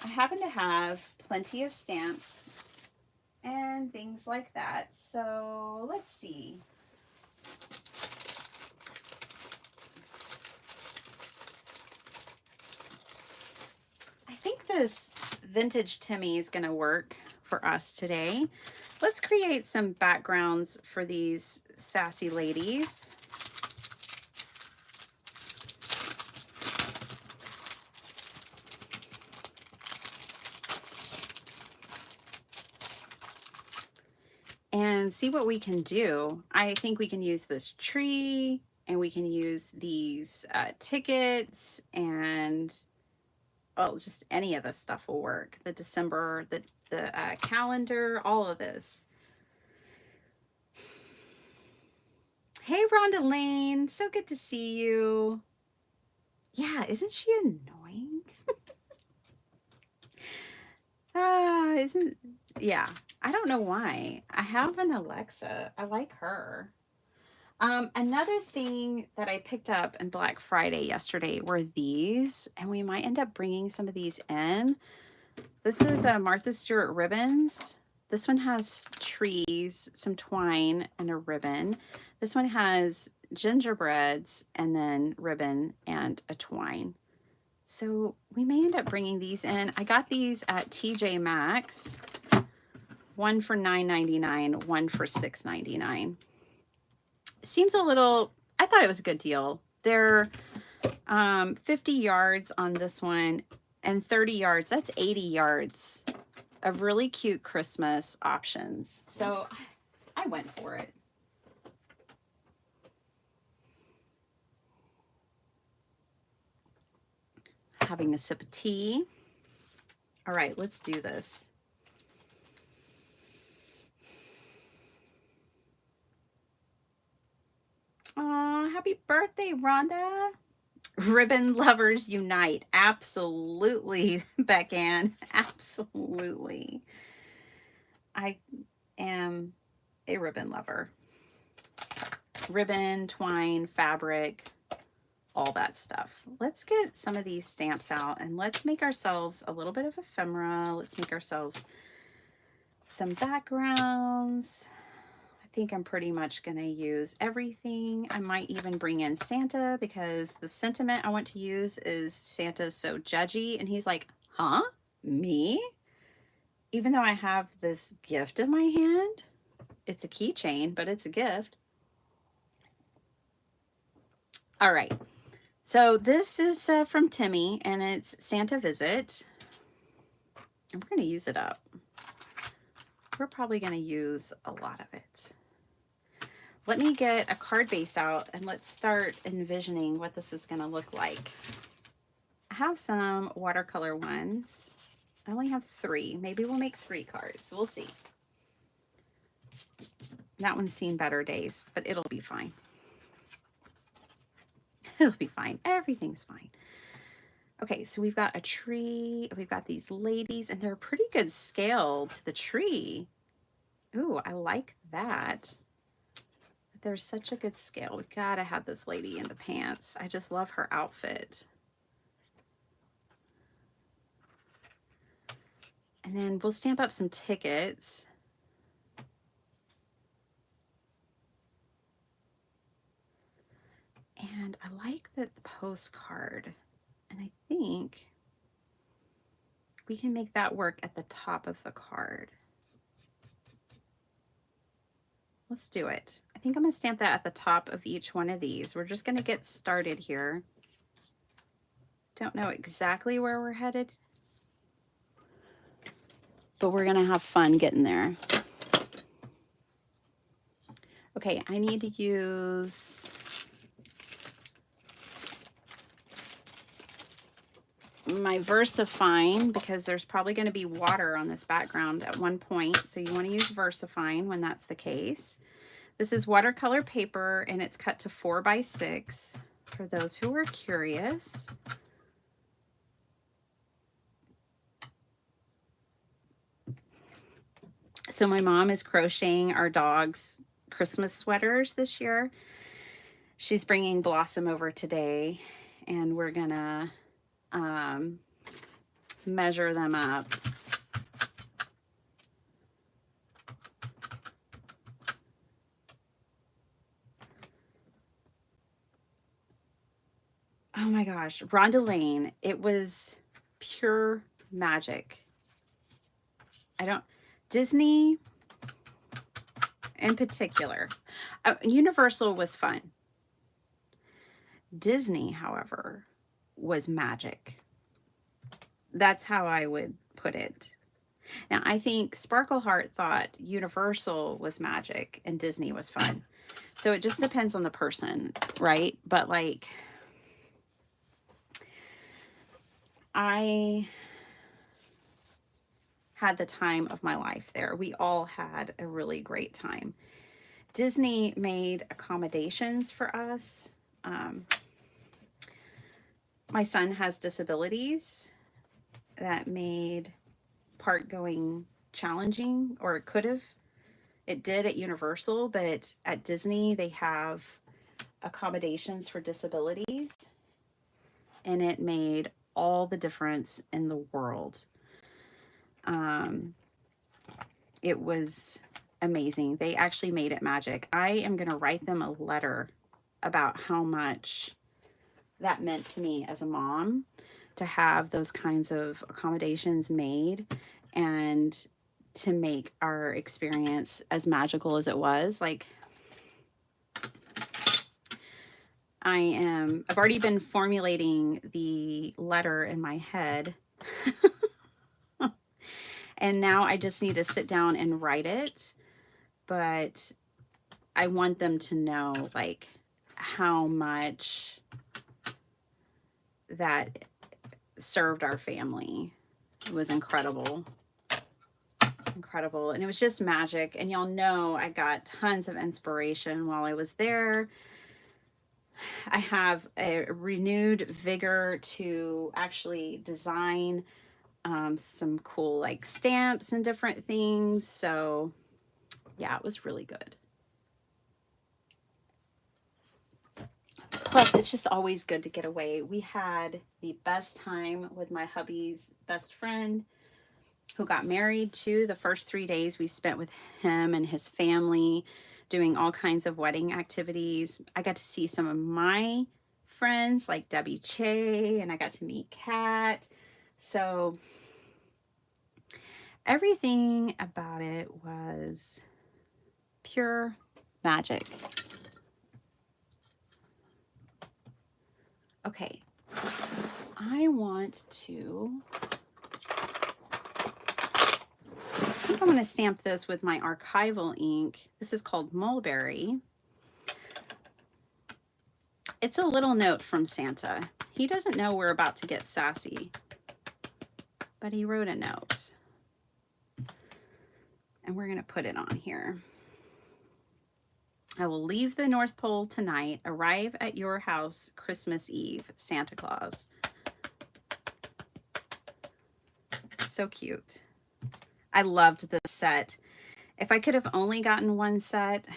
I happen to have plenty of stamps and things like that. So let's see. I think this vintage Timmy is going to work for us today. Let's create some backgrounds for these sassy ladies. And see what we can do. I think we can use this tree, and we can use these tickets, and well, just any of this stuff will work. The December, the calendar, all of this. Hey, Rhonda Lane, so good to see you. Yeah, isn't she annoying? Yeah, I don't know why. I have an Alexa. I like her. Another thing that I picked up in Black Friday yesterday were these, and we might end up bringing some of these in. This is Martha Stewart ribbons. This one has trees, some twine, and a ribbon. This one has gingerbreads and then ribbon and a twine. So we may end up bringing these in. I got these at TJ Maxx. One for $9.99, one for $6.99. Seems a little, I thought it was a good deal. They're 50 yards on this one and 30 yards. That's 80 yards of really cute Christmas options. So I went for it. Having a sip of tea. All right, let's do this. Aw, happy birthday, Rhonda. Ribbon lovers unite. Absolutely, Beckann. Absolutely. I am a ribbon lover. Ribbon, twine, fabric, all that stuff. Let's get some of these stamps out and let's make ourselves a little bit of ephemera. Let's make ourselves some backgrounds. I think I'm pretty much going to use everything. I might even bring in Santa because the sentiment I want to use is Santa's so judgy. And he's like, huh? Me? Even though I have this gift in my hand, it's a keychain, but it's a gift. All right. So this is from Timmy, and it's Santa Visit. And we're going to use it up. We're probably going to use a lot of it. Let me get a card base out and let's start envisioning what this is going to look like. I have some watercolor ones. I only have 3. Maybe we'll make 3 cards. We'll see. That one's seen better days, but it'll be fine. It'll be fine. Everything's fine. Okay, so we've got a tree. We've got these ladies, and they're a pretty good scale to the tree. Ooh, I like that. There's such a good scale. We gotta have this lady in the pants. I just love her outfit. And then we'll stamp up some tickets. And I like the postcard. And I think we can make that work at the top of the card. Let's do it. I think I'm going to stamp that at the top of each one of these. We're just going to get started here. Don't know exactly where we're headed, but we're going to have fun getting there. Okay, I need to use my VersaFine because there's probably going to be water on this background at one point. So you want to use VersaFine when that's the case. This is watercolor paper and it's cut to 4x6 for those who are curious. So my mom is crocheting our dog's Christmas sweaters this year. she's bringing Blossom over today, and we're gonna measure them up. Oh my gosh, Rhonda Lane, it was pure magic. Disney in particular, Universal was fun. Disney, however, was magic. That's how I would put it. Now, I think Sparkleheart thought Universal was magic and Disney was fun. So it just depends on the person, right? But like, I had the time of my life there. We all had a really great time. Disney made accommodations for us. My son has disabilities that made park going challenging, or it could have. It did at Universal, but at Disney, they have accommodations for disabilities, and it made all the difference in the world. It was amazing. They actually made it magic. I am going to write them a letter about how much that meant to me as a mom to have those kinds of accommodations made and to make our experience as magical as it was. Like, I've already been formulating the letter in my head. And now I just need to sit down and write it. But I want them to know, like, how much that served our family. It was incredible. Incredible. And it was just magic. And y'all know I got tons of inspiration while I was there. I have a renewed vigor to actually design some cool like stamps and different things. So yeah, it was really good. Plus, it's just always good to get away. We had the best time with my hubby's best friend who got married too. The first 3 days we spent with him and his family doing all kinds of wedding activities. I got to see some of my friends like Debbie Che, and I got to meet Kat. So everything about it was pure magic. Okay, I want to, I think I'm going to stamp this with my archival ink. This is called Mulberry. It's a little note from Santa. He doesn't know we're about to get sassy, but he wrote a note. And we're going to put it on here. I will leave the North Pole tonight, arrive at your house Christmas Eve, Santa Claus. So cute. I loved this set. If I could have only gotten one set,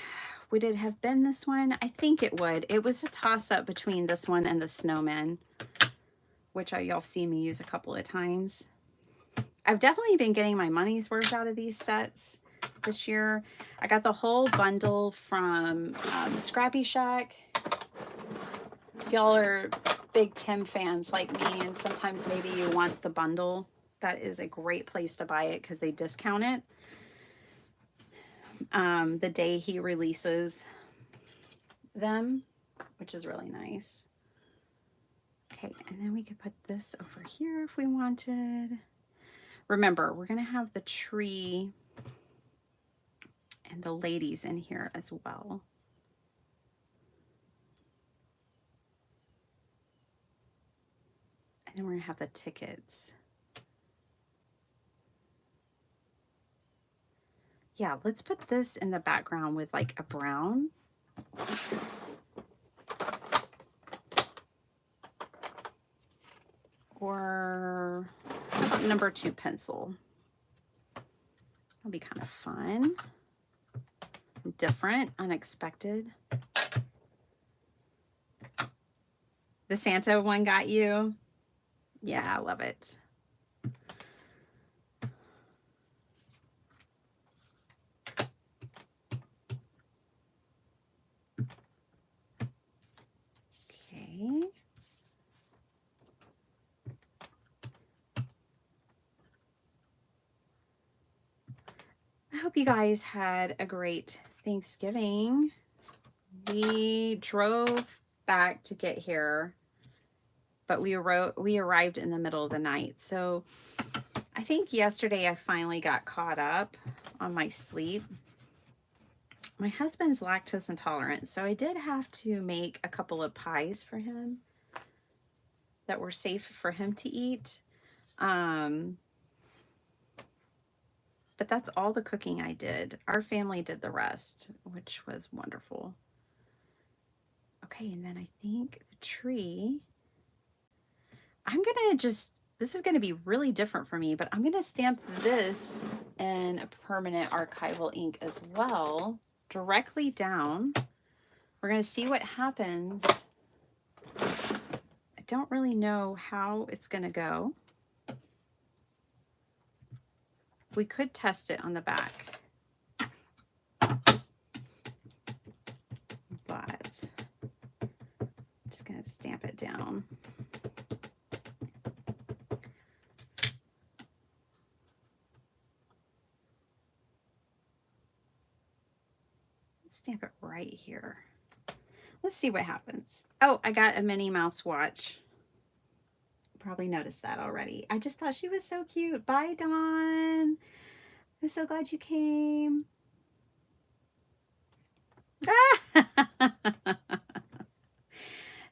would it have been this one? I think it would. It was a toss-up between this one and the Snowman, which y'all have seen me use a couple of times. I've definitely been getting my money's worth out of these sets this year. I got the whole bundle from Scrappy Shack. If y'all are big Tim fans like me, and sometimes maybe you want the bundle, that is a great place to buy it because they discount it the day he releases them, which is really nice. Okay, and then we could put this over here if we wanted. Remember, we're going to have the tree and the ladies in here as well. And then we're going to have the tickets. Yeah, let's put this in the background with like a brown. Or how about number 2 pencil? That'll be kind of fun. Different, unexpected. The Santa one got you? Yeah, I love it. Okay. I hope you guys had a great Thanksgiving. We drove back to get here, but we arrived in the middle of the night. So I think yesterday I finally got caught up on my sleep. My husband's lactose intolerant, so I did have to make a couple of pies for him that were safe for him to eat. But that's all the cooking I did. Our family did the rest, which was wonderful. Okay, and then I think the tree, I'm gonna just, this is gonna be really different for me, but I'm gonna stamp this in a permanent archival ink as well, directly down. We're gonna see what happens. I don't really know how it's gonna go. We could test it on the back, but I'm just gonna stamp it down. Stamp it right here. Let's see what happens. Oh, I got a Minnie Mouse watch. Probably noticed that already. I just thought she was so cute. Bye, Dawn. I'm so glad you came.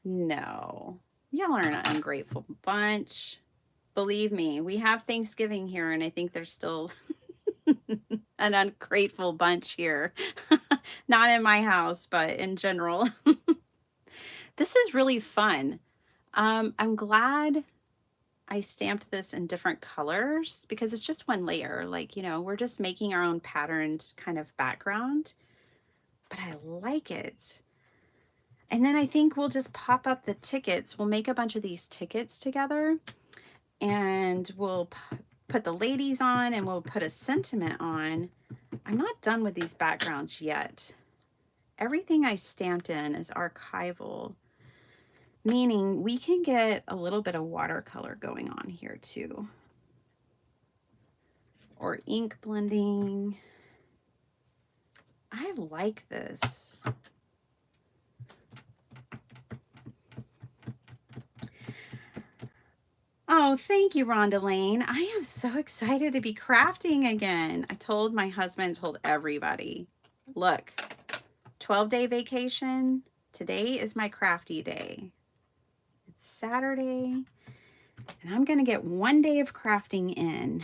No, y'all are an ungrateful bunch. Believe me, we have Thanksgiving here, and I think there's still an ungrateful bunch here. Not in my house, but in general. This is really fun. I'm glad I stamped this in different colors because it's just one layer. Like, you know, we're just making our own patterned kind of background, but I like it. And then I think we'll just pop up the tickets. We'll make a bunch of these tickets together, and we'll put the ladies on, and we'll put a sentiment on. I'm not done with these backgrounds yet. Everything I stamped in is archival, meaning we can get a little bit of watercolor going on here too, or ink blending. I like this. Oh, thank you, Rhonda Lane. I am so excited to be crafting again. I told my husband, told everybody, look, 12-day vacation. Today is my crafty day. It's Saturday, and I'm going to get 1 day of crafting in.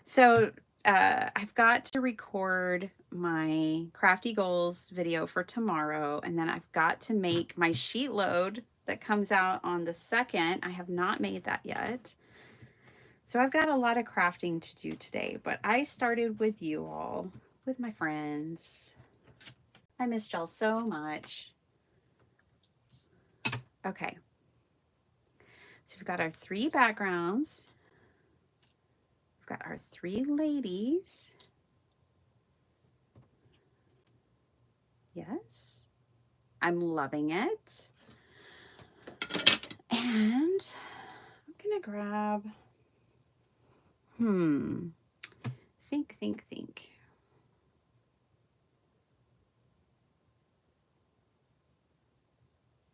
So I've got to record my Crafty Goals video for tomorrow, and then I've got to make my sheet load that comes out on the 2nd. I have not made that yet. So I've got a lot of crafting to do today, but I started with you all, with my friends. I missed y'all so much. Okay. So we've got our 3 backgrounds. We've got our 3 ladies. Yes, I'm loving it. And I'm gonna grab, think.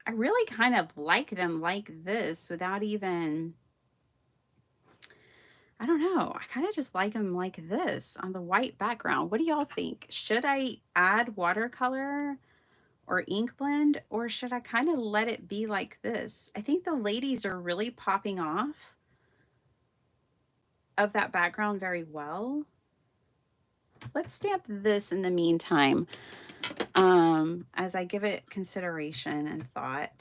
I really kind of like them like this without even, I don't know. I kind of just like them like this on the white background. What do y'all think? Should I add watercolor or ink blend, or should I kind of let it be like this? I think the ladies are really popping off of that background very well. Let's stamp this in the meantime, as I give it consideration and thought.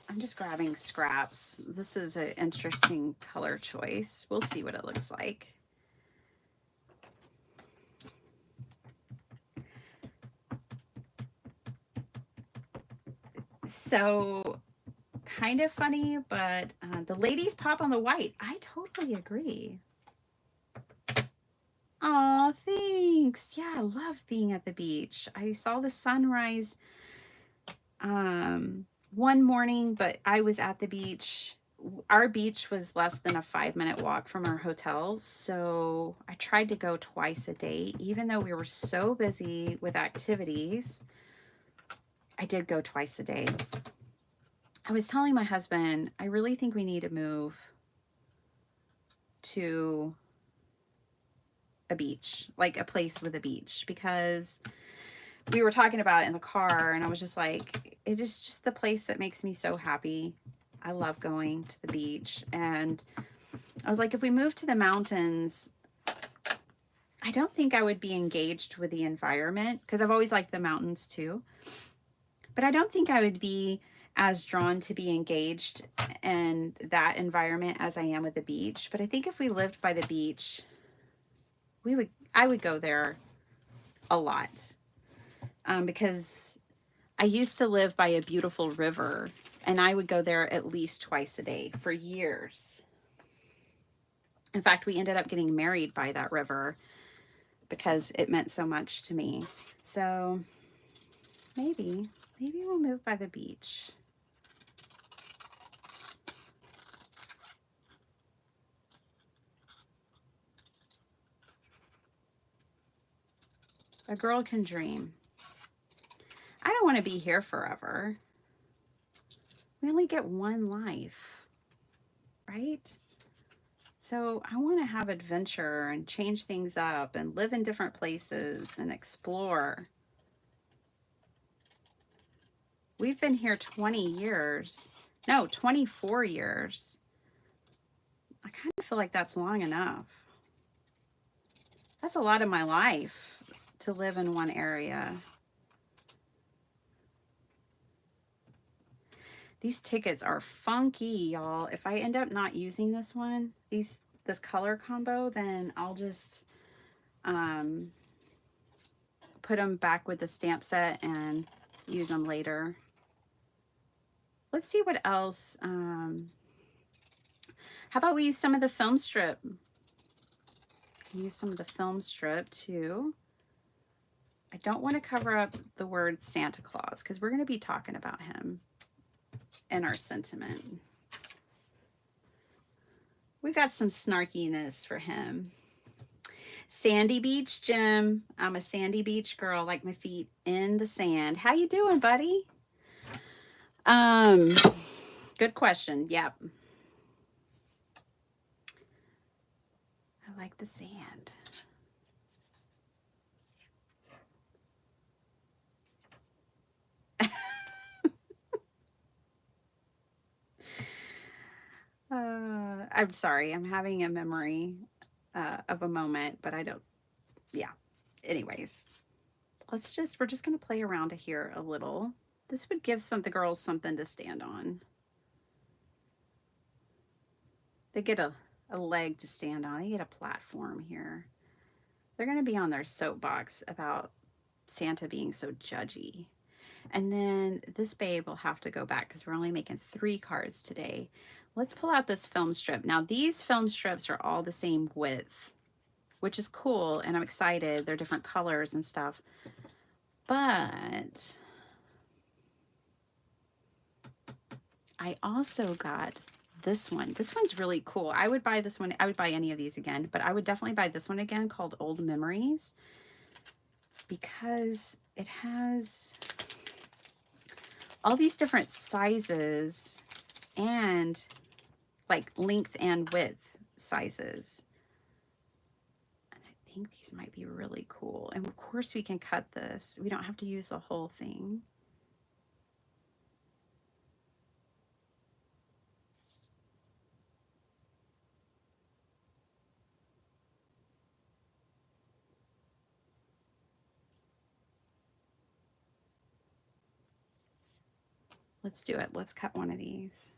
I'm just grabbing scraps. This is an interesting color choice. We'll see what it looks like. So kind of funny, but the ladies pop on the white. I totally agree. Oh, thanks. Yeah, I love being at the beach. I saw the sunrise one morning, but I was at the beach. Our beach was less than a 5-minute walk from our hotel. So I tried to go twice a day, even though we were so busy with activities. I did go twice a day. I was telling my husband, I really think we need to move to a beach, like a place with a beach, because we were talking about it in the car and I was just like, it is just the place that makes me so happy. I love going to the beach. And I was like, if we moved to the mountains, I don't think I would be engaged with the environment because I've always liked the mountains too. But I don't think I would be as drawn to be engaged in that environment as I am with the beach. But I think if we lived by the beach, I would go there a lot. Because I used to live by a beautiful river and I would go there at least twice a day for years. In fact, we ended up getting married by that river because it meant so much to me. So maybe we'll move by the beach. A girl can dream. I don't want to be here forever. We only get one life, right? So I want to have adventure and change things up and live in different places and explore. We've been here 20 years. No, 24 years. I kind of feel like that's long enough. That's a lot of my life to live in one area. These tickets are funky, y'all. If I end up not using this one, this color combo, then I'll just put them back with the stamp set and use them later. Let's see what else. How about we use some of the film strip? Use some of the film strip too. I don't want to cover up the word Santa Claus because we're going to be talking about him in our sentiment. We got some snarkiness for him. Sandy Beach, Jim. I'm a sandy beach girl, like my feet in the sand. How you doing, buddy? Good question. Yep. I like the sand. I'm sorry. I'm having a memory of a moment, but I don't. Yeah. Anyways, we're just going to play around here a little. This would give the girls something to stand on. They get a leg to stand on. They get a platform here. They're going to be on their soapbox about Santa being so judgy. And then this babe will have to go back because we're only making 3 cards today. Let's pull out this film strip. Now, these film strips are all the same width, which is cool, and I'm excited. They're different colors and stuff. But I also got this one. This one's really cool. I would buy this one. I would buy any of these again, but I would definitely buy this one again, called Old Memories, because it has all these different sizes and like length and width sizes. And I think these might be really cool. And of course we can cut this. We don't have to use the whole thing. Let's do it. Let's cut one of these.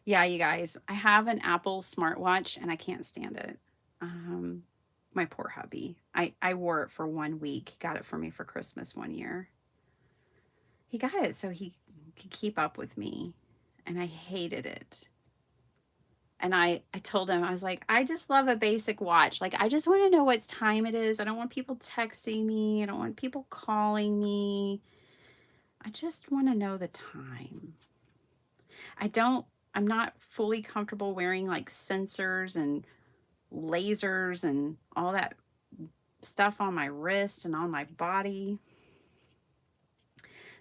Yeah, you guys, I have an Apple smartwatch and I can't stand it. My poor hubby. I wore it for 1 week. He got it for me for Christmas one year. He got it so he could keep up with me, and I hated it. And I told him, I was like, I just love a basic watch. Like, I just want to know what time it is. I don't want people texting me. I don't want people calling me. I just want to know the time. I don't, I'm not fully comfortable wearing like sensors and lasers and all that stuff on my wrist and on my body.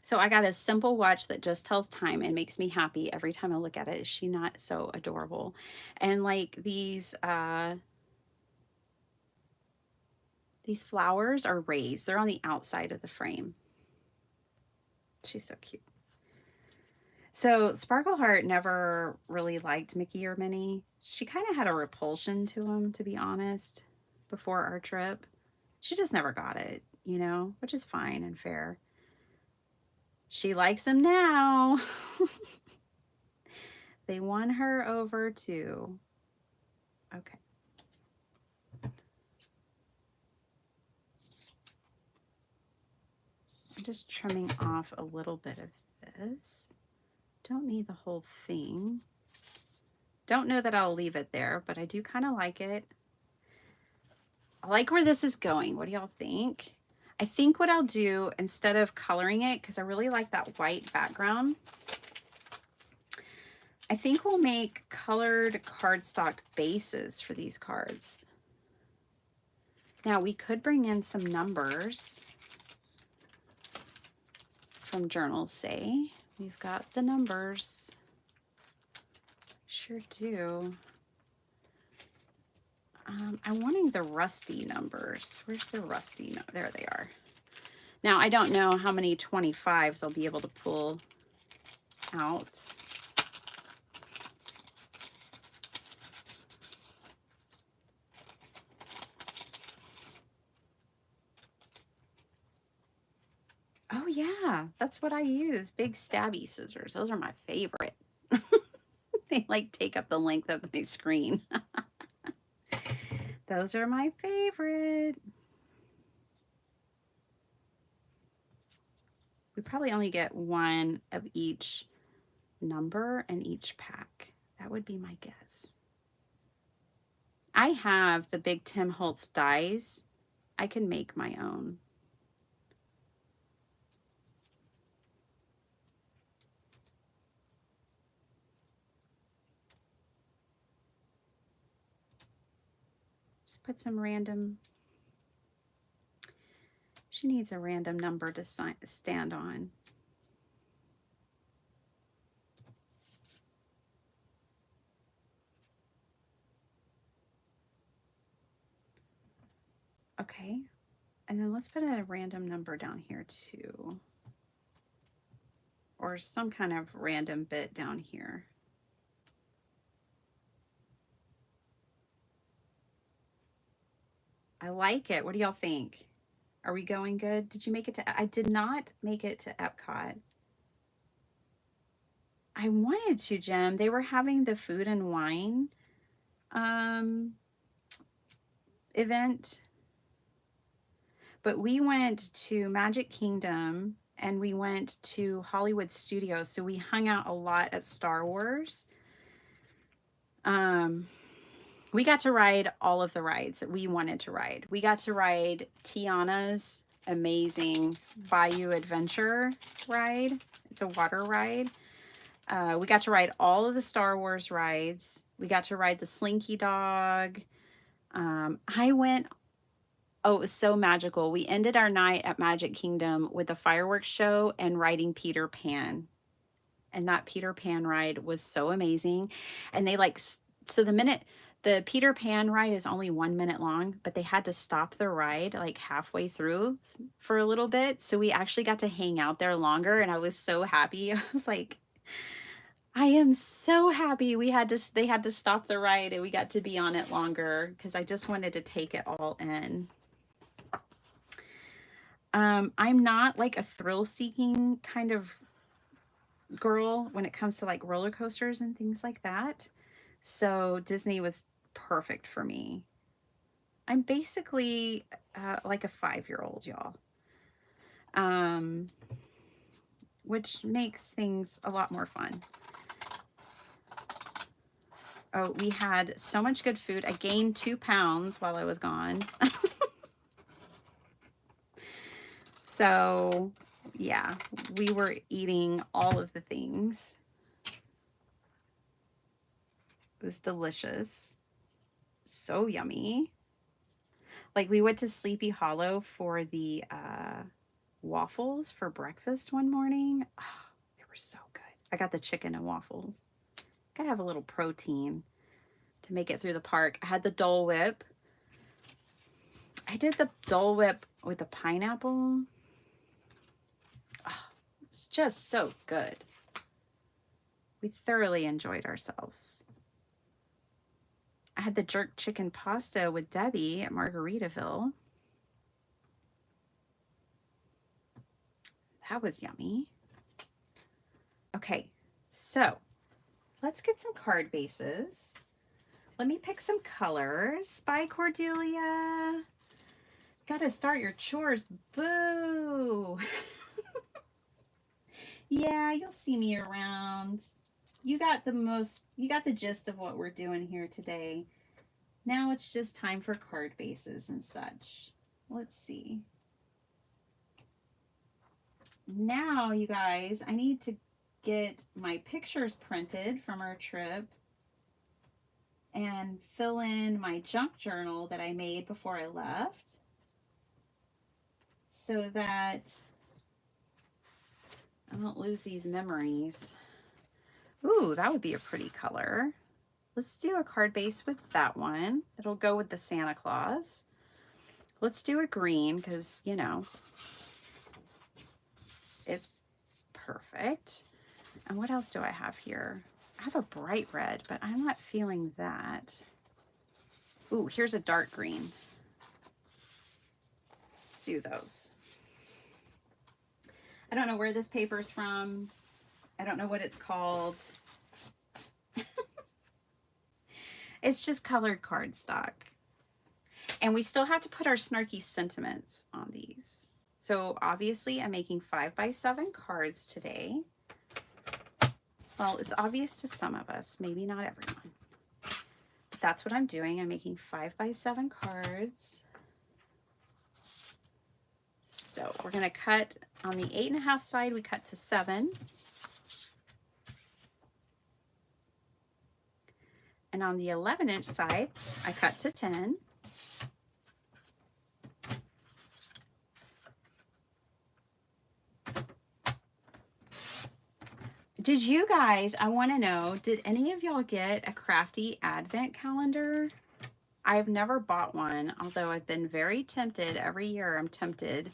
So I got a simple watch that just tells time and makes me happy every time I look at it. Is she not so adorable? And like these flowers are raised. They're on the outside of the frame. She's so cute. So Sparkleheart never really liked Mickey or Minnie. She kind of had a repulsion to him, to be honest, before our trip. She just never got it, you know, which is fine and fair. She likes him now. They won her over too. Okay. I'm just trimming off a little bit of this. Don't need the whole thing. Don't know that I'll leave it there, but I do kind of like it. I like where this is going. What do y'all think? I think what I'll do, instead of coloring it, because I really like that white background, I think we'll make colored cardstock bases for these cards. Now, we could bring in some numbers from Journalsay. We've got the numbers. Sure do. I'm wanting the rusty numbers. Where's the rusty? There they are. Now, I don't know how many 25s I'll be able to pull out. Oh, yeah, that's what I use. Big stabby scissors. Those are my favorite. They like take up the length of my screen. Those are my favorite. We probably only get one of each number in each pack. That would be my guess. I have the big Tim Holtz dies. I can make my own. Just put some random. She needs a random number to stand on. Okay, and then let's put a random number down here too. Or some kind of random bit down here. I like it. What do y'all think? Are we going good? Did you make it to, I did not make it to Epcot. I wanted to, Jim. They were having the food and wine event, but we went to Magic Kingdom and we went to Hollywood Studios, so we hung out a lot at Star Wars. We got to ride all of the rides that we wanted to ride. We got to ride Tiana's amazing Bayou Adventure ride. It's a water ride. We got to ride all of the Star Wars rides. We got to ride the Slinky Dog. I went, oh, it was so magical. We ended our night at Magic Kingdom with a fireworks show and riding Peter Pan. And that Peter Pan ride was so amazing. And they like, so the Peter Pan ride is only 1 minute long, but they had to stop the ride like halfway through for a little bit. So we actually got to hang out there longer. And I was so happy. I was like, I am so happy they had to stop the ride and we got to be on it longer because I just wanted to take it all in. I'm not like a thrill-seeking kind of girl when it comes to like roller coasters and things like that. So Disney was perfect for me. I'm basically like a 5-year-old, y'all. Um, which makes things a lot more fun. Oh, we had so much good food. I gained 2 pounds while I was gone. So, yeah, we were eating all of the things. It was delicious. So yummy. Like, we went to Sleepy Hollow for the waffles for breakfast one morning. Oh, they were so good. I got the chicken and waffles. Gotta have a little protein to make it through the park. I had the Dole Whip. I did the Dole Whip with the pineapple. Oh, it's just so good. We thoroughly enjoyed ourselves. I had the jerk chicken pasta with Debbie at Margaritaville. That was yummy. Okay, so let's get some card bases. Let me pick some colors. Bye, Cordelia. Gotta start your chores. Boo. Yeah, you'll see me around. You got the gist of what we're doing here today. Now it's just time for card bases and such. Let's see. Now, you guys, I need to get my pictures printed from our trip and fill in my junk journal that I made before I left so that I don't lose these memories. Ooh, that would be a pretty color. Let's do a card base with that one. It'll go with the Santa Claus. Let's do a green because, you know, it's perfect. And what else do I have here? I have a bright red, but I'm not feeling that. Ooh, here's a dark green. Let's do those. I don't know where this paper's from. I don't know what it's called. It's just colored cardstock. And we still have to put our snarky sentiments on these. So obviously I'm making 5x7 cards today. Well, it's obvious to some of us, maybe not everyone. But that's what I'm doing. I'm making 5x7 cards. So we're going to cut on the 8.5 side, we cut to 7. And on the 11-inch side, I cut to 10. Did you guys, I want to know, did any of y'all get a crafty advent calendar? I've never bought one, although I've been very tempted. Every year I'm tempted.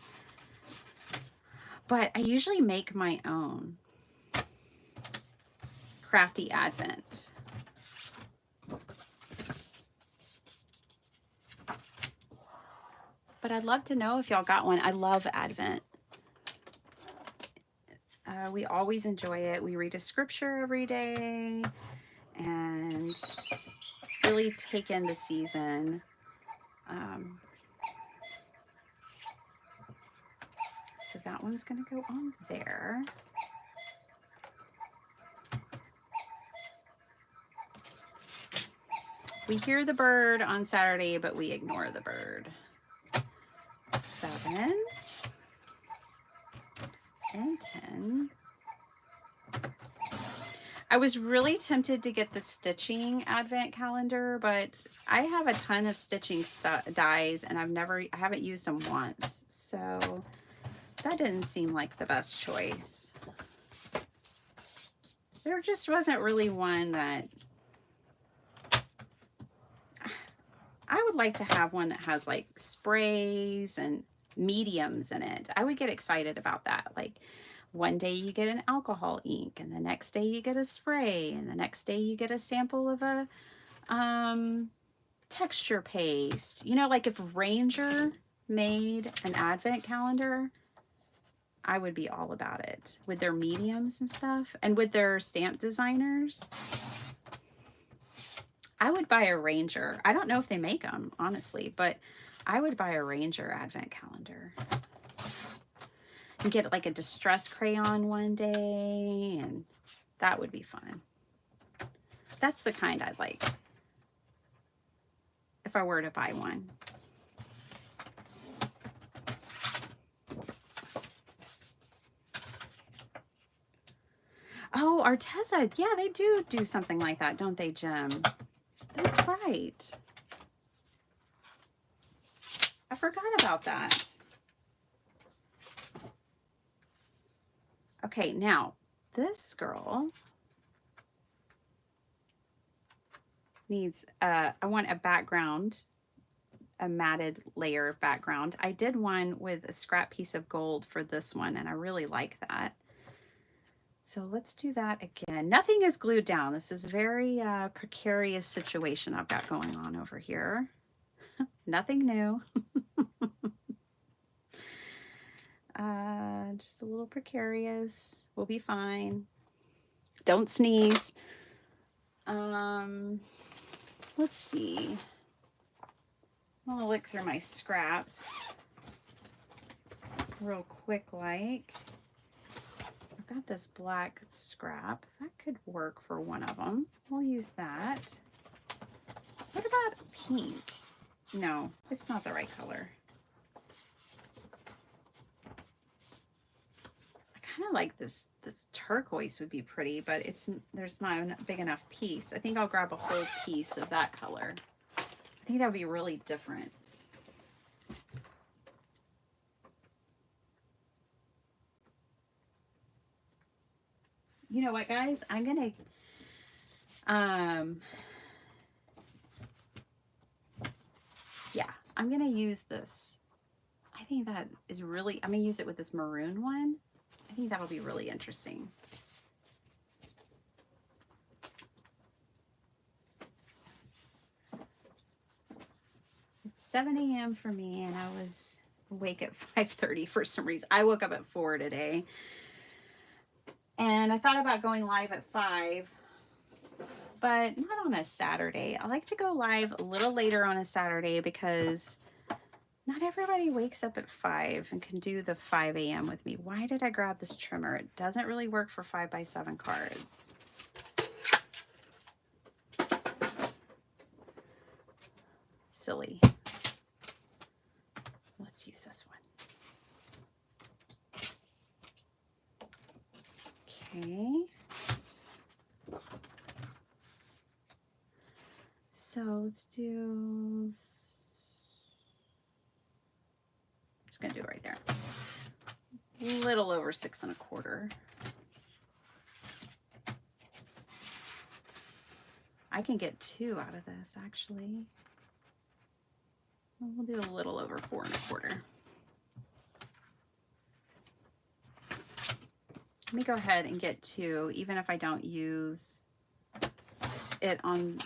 But I usually make my own crafty advent. But I'd love to know if y'all got one. I love advent. We always enjoy it. We read a scripture every day and really take in the season. So that one's going to go on there. We hear the bird on Saturday, but we ignore the bird. 7 and 10. I was really tempted to get the stitching advent calendar, but I have a ton of stitching dies and I haven't used them once. So that didn't seem like the best choice. There just wasn't really one that I would like to have one that has like sprays and mediums in it. I would get excited about that. Like one day you get an alcohol ink and the next day you get a spray and the next day you get a sample of a texture paste. You know, like if Ranger made an advent calendar, I would be all about it with their mediums and stuff, and with their stamp designers. I would buy a Ranger. I don't know if they make them, honestly, but I would buy a Ranger advent calendar and get like a distress crayon one day, and that would be fun. That's the kind I'd like if I were to buy one. Oh, Arteza. Yeah, they do something like that, don't they, Jim? That's right. I forgot about that. Okay, now this girl needs, I want a background, a matted layer of background. I did one with a scrap piece of gold for this one, and I really like that. So let's do that again. Nothing is glued down. This is a very precarious situation I've got going on over here. Nothing new. Just a little precarious. We'll be fine. Don't sneeze. Let's see. I'm gonna look through my scraps real quick like. I've got this black scrap. That could work for one of them. We'll use that. What about pink? No, it's not the right color. I kind of like this turquoise would be pretty, but there's not a big enough piece. I think I'll grab a whole piece of that color. I think that would be really different. You know what, guys? I'm gonna yeah, I'm gonna use this. I think that is really, I'm gonna use it with this maroon one. I think that'll be really interesting. It's 7 a.m. for me, and I was awake at 5:30 for some reason. I woke up at 4 today. And I thought about going live at 5, but not on a Saturday. I like to go live a little later on a Saturday because not everybody wakes up at 5 and can do the 5 a.m. with me. Why did I grab this trimmer? It doesn't really work for 5x7 cards. Silly. Let's use this one. Okay. So let's do, just gonna do it right there. A little over 6 1/4. I can get 2 out of this actually. We'll do a little over 4 1/4. Let me go ahead and get 2, even if I don't use it on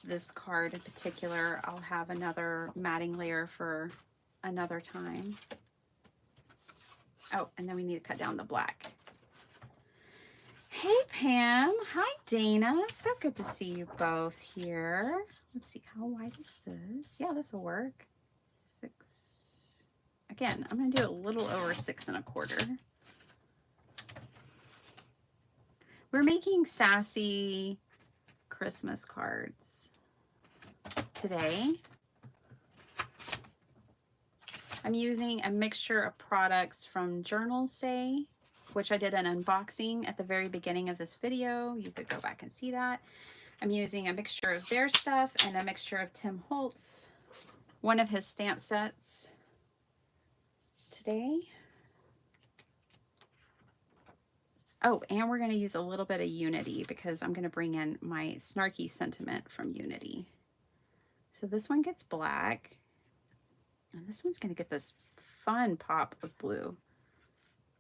this card in particular. I'll have another matting layer for another time. Oh, and then we need to cut down the black. Hey, Pam. Hi, Dana. So good to see you both here. Let's see, how wide is this? Yeah, this will work. 6. Again, I'm going to do a little over 6 1/4. We're making sassy Christmas cards today. I'm using a mixture of products from Journalsay, which I did an unboxing at the very beginning of this video. You could go back and see that. I'm using a mixture of their stuff and a mixture of Tim Holtz, one of his stamp sets today. Oh, and we're going to use a little bit of Unity because I'm going to bring in my snarky sentiment from Unity. So this one gets black, and this one's going to get this fun pop of blue.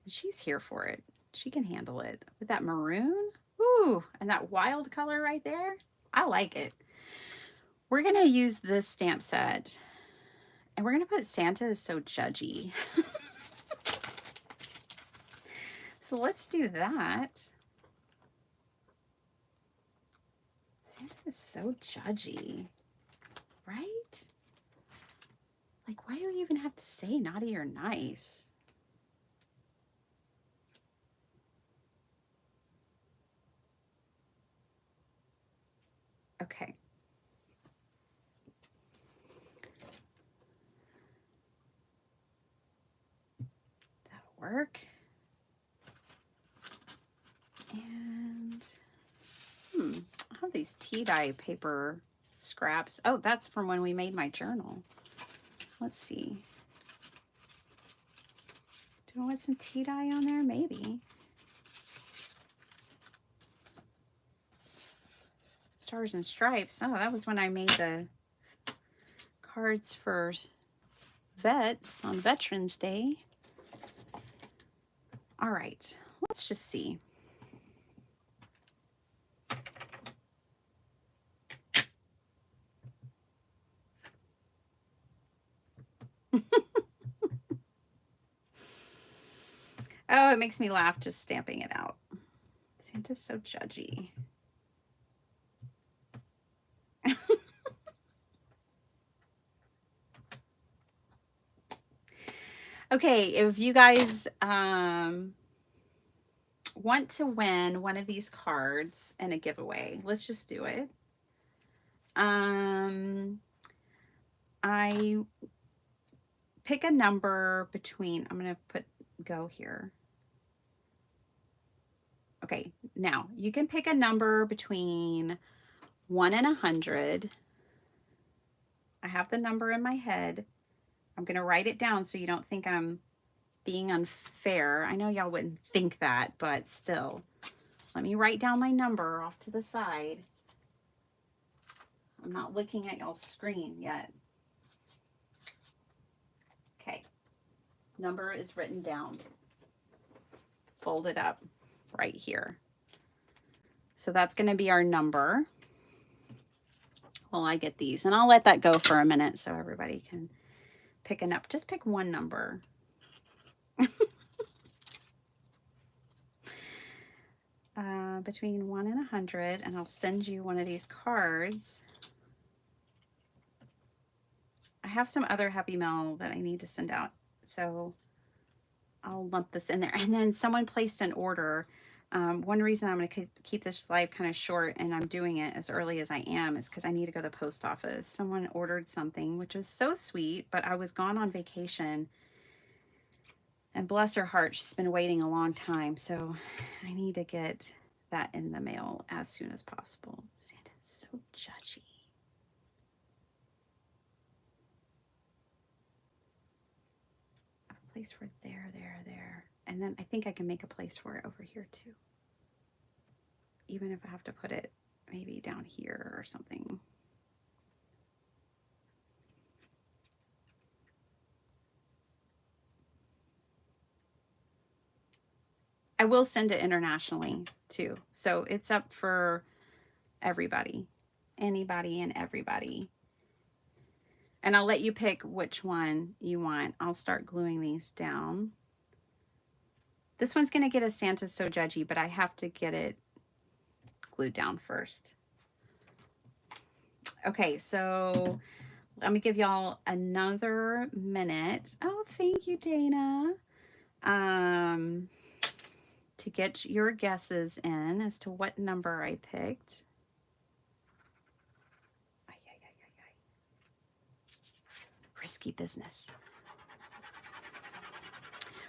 And she's here for it. She can handle it. With that maroon, ooh, and that wild color right there, I like it. We're going to use this stamp set, and we're going to put Santa is so judgy. So let's do that. Santa is so judgy, right? Like, why do we even have to say naughty or nice? Okay. That'll work. And, I have these tea dye paper scraps. Oh, that's from when we made my journal. Let's see. Do I want some tea dye on there? Maybe. Stars and Stripes. Oh, that was when I made the cards for vets on Veterans Day. All right, let's just see. Oh, it makes me laugh just stamping it out. Santa's so judgy. Okay, if you guys want to win one of these cards and a giveaway, let's just do it. I pick a number between, I'm going to put go here. Okay, now you can pick a number between 1 and 100. I have the number in my head. I'm going to write it down so you don't think I'm being unfair. I know y'all wouldn't think that, but still. Let me write down my number off to the side. I'm not looking at y'all's screen yet. Okay. Number is written down. Folded up right here. So that's going to be our number. Well, I get these. And I'll let that go for a minute so everybody can pick a number. Just pick one number. Between 1 and 100, and I'll send you one of these cards. I have some other Happy Mail that I need to send out, so I'll lump this in there. And then someone placed an order. One reason I'm going to keep this live kind of short, and I'm doing it as early as I am, is because I need to go to the post office. Someone ordered something, which was so sweet, but I was gone on vacation. And bless her heart, she's been waiting a long time, so I need to get that in the mail as soon as possible. Santa's so judgy. A place for it there, there. And then I think I can make a place for it over here too. Even if I have to put it maybe down here or something. I will send it internationally too. So it's up for everybody, anybody and everybody. And I'll let you pick which one you want. I'll start gluing these down. This one's going to get a Santa's So Judgy, but I have to get it glued down first. Okay, so let me give y'all another minute. Oh, thank you, Dana. To get your guesses in as to what number I picked. Risky business.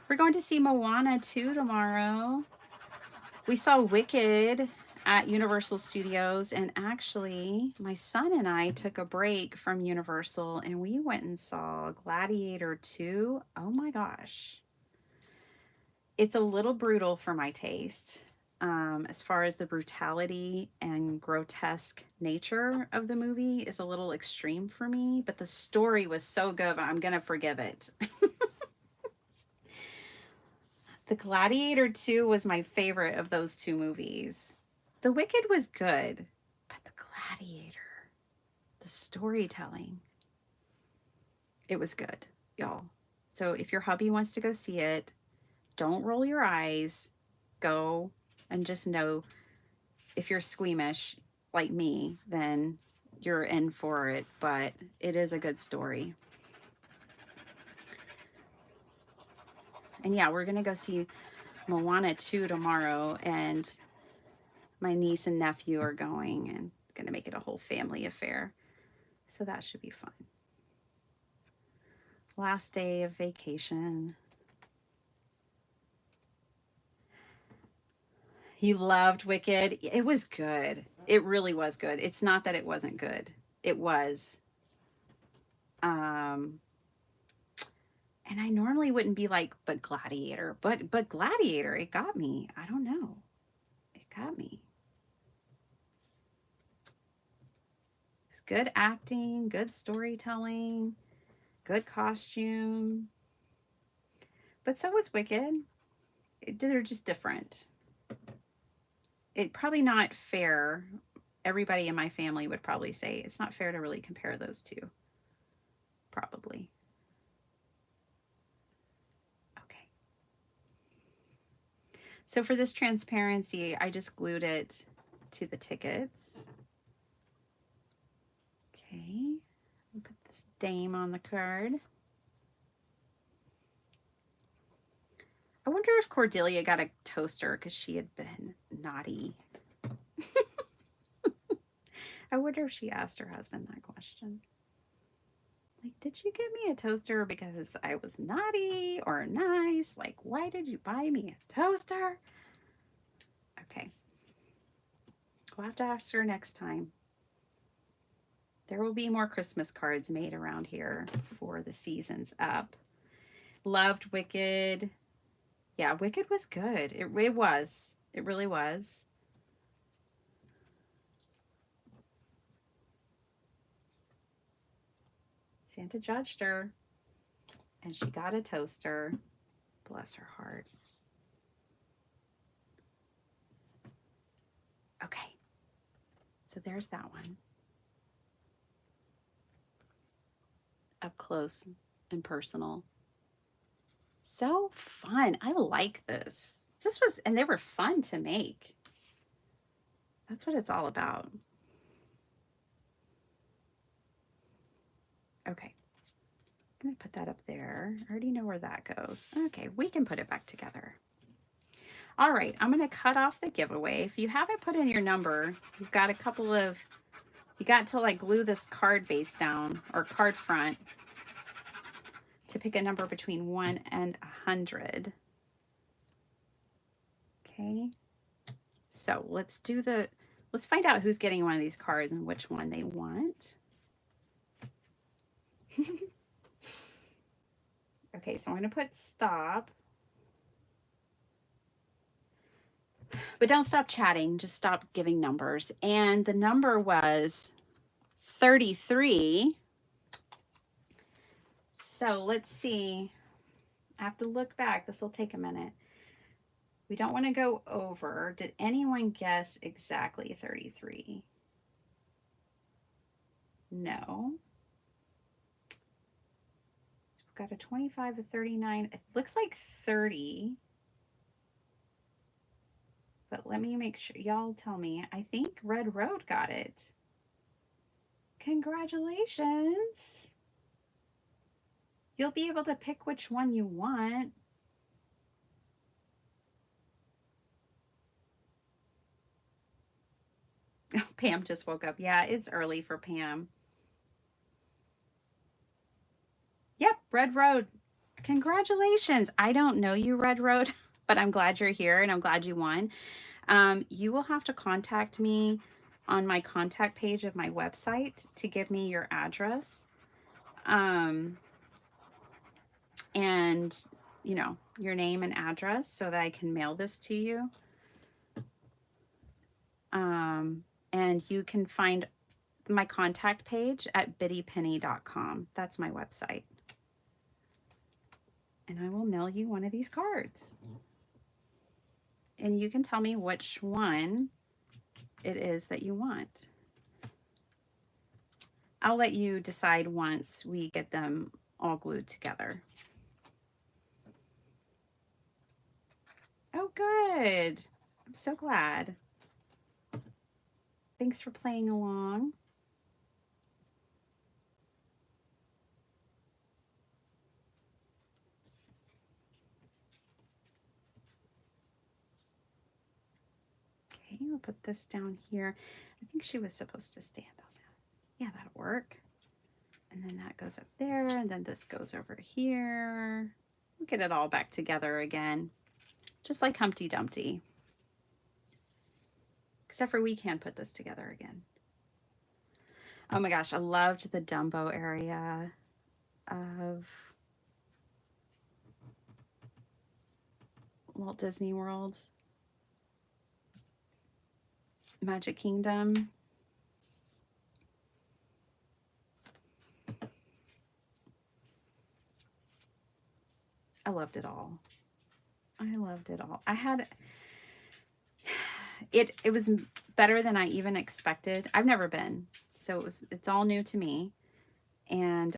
We're going to see Moana 2 tomorrow. We saw Wicked at Universal Studios, and actually my son and I took a break from Universal and we went and saw Gladiator 2. Oh my gosh. It's a little brutal for my taste, as far as the brutality and grotesque nature of the movie is a little extreme for me, but the story was so good, I'm gonna forgive it. The Gladiator 2 was my favorite of those two movies. The Wicked was good, but the Gladiator, the storytelling, it was good, y'all. So if your hubby wants to go see it, don't roll your eyes. go and just know if you're squeamish like me, then you're in for it, but it is a good story. And yeah, we're going to go see Moana 2 tomorrow, and my niece and nephew are going, and going to make it a whole family affair. So that should be fun. Last day of vacation. You loved Wicked. It was good. It really was good. It's not that it wasn't good. It was. And I normally wouldn't be like, but Gladiator. But Gladiator, it got me. I don't know. It got me. It's good acting, good storytelling, good costume. But so was Wicked. They're just different. It probably not fair. Everybody in my family would probably say it's not fair to really compare those two. Probably. Okay. So for this transparency, I just glued it to the tickets. Okay. I'll put this dame on the card. I wonder if Cordelia got a toaster because she had been naughty. I wonder if she asked her husband that question. Like, did you get me a toaster because I was naughty or nice? Like, why did you buy me a toaster? Okay. We'll have to ask her next time. There will be more Christmas cards made around here for the season's up. Loved Wicked. Yeah, Wicked was good. It was. It really was. Santa judged her, and she got a toaster. Bless her heart. Okay, so there's that one. Up close and personal. So fun. I like this. And they were fun to make. That's what it's all about. Okay. I'm going to put that up there. I already know where that goes. Okay, we can put it back together. All right, I'm going to cut off the giveaway. If you haven't put in your number, you've got you got to like glue this card base down or card front to pick a number between 1 and 100. Okay. So let's find out who's getting one of these cards and which one they want. Okay, so I'm going to put stop. But don't stop chatting, just stop giving numbers. And the number was 33. So let's see. I have to look back. This will take a minute. We don't want to go over. Did anyone guess exactly 33? No. So we've got a 25, a 39. It looks like 30. But let me make sure. Y'all tell me. I think Red Road got it. Congratulations. You'll be able to pick which one you want. Oh, Pam just woke up. Yeah, it's early for Pam. Yep, Red Road. Congratulations. I don't know you, Red Road, but I'm glad you're here and I'm glad you won. You will have to contact me on my contact page of my website to give me your address. And, you know, your name and address so that I can mail this to you. And you can find my contact page at bittypenny.com. That's my website. And I will mail you one of these cards. And you can tell me which one it is that you want. I'll let you decide once we get them all glued together. Oh, good. I'm so glad. Thanks for playing along. Okay, we'll put this down here. I think she was supposed to stand on that. Yeah, that'll work. And then that goes up there, and then this goes over here. We'll get it all back together again, just like Humpty Dumpty. Except for we can put this together again. Oh my gosh, I loved the Dumbo area of Walt Disney World's Magic Kingdom. I loved it all. I loved it all. I had it was better than I even expected. I've never been, so it's all new to me. And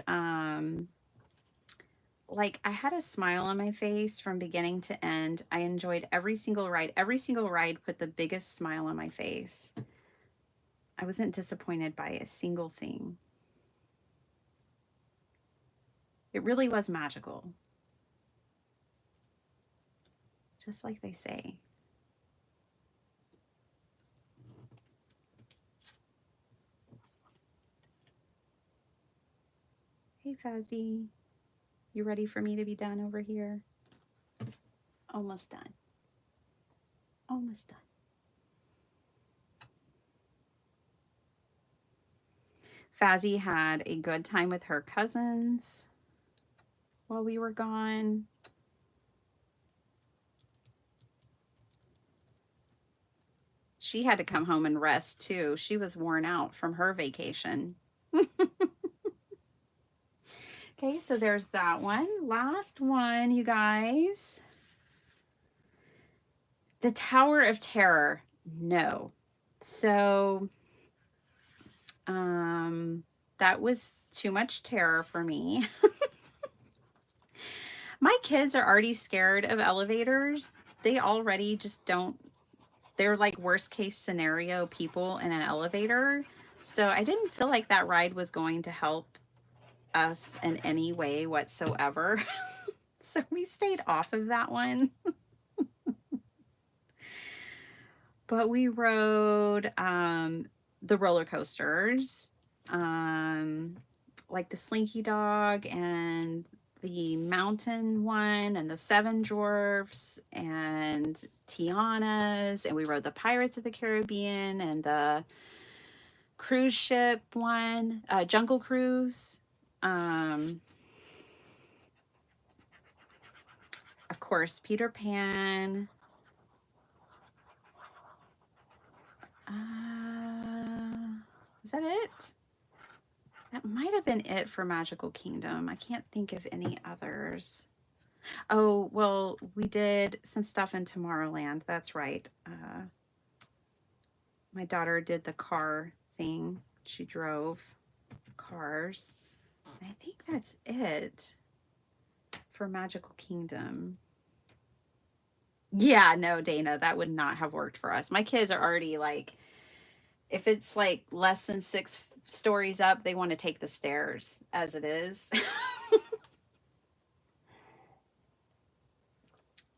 like I had a smile on my face from beginning to end. I enjoyed every single ride. Every single ride put the biggest smile on my face. I wasn't disappointed by a single thing. It really was magical. Just like they say. Hey, Fuzzy. You ready for me to be done over here? Almost done. Almost done. Fazzy had a good time with her cousins while we were gone. She had to come home and rest too. She was worn out from her vacation. Okay, so there's that one. Last one, you guys. The Tower of Terror. No. So, that was too much terror for me. My kids are already scared of elevators. They already just don't, they're like worst case scenario people in an elevator. So I didn't feel like that ride was going to help us in any way whatsoever. So we stayed off of that one. But we rode the roller coasters, like the Slinky Dog and the mountain one and the Seven Dwarfs and Tiana's, and we rode the Pirates of the Caribbean and the cruise ship one, Jungle Cruise. Of course, Peter Pan. Is that it? That might have been it for Magical Kingdom. I can't think of any others. Oh, well, we did some stuff in Tomorrowland. That's right. My daughter did the car thing. She drove cars. I think that's it for Magical Kingdom. Yeah, no, Dana, that would not have worked for us. My kids are already like, if it's like less than 6 stories up, they want to take the stairs as it is.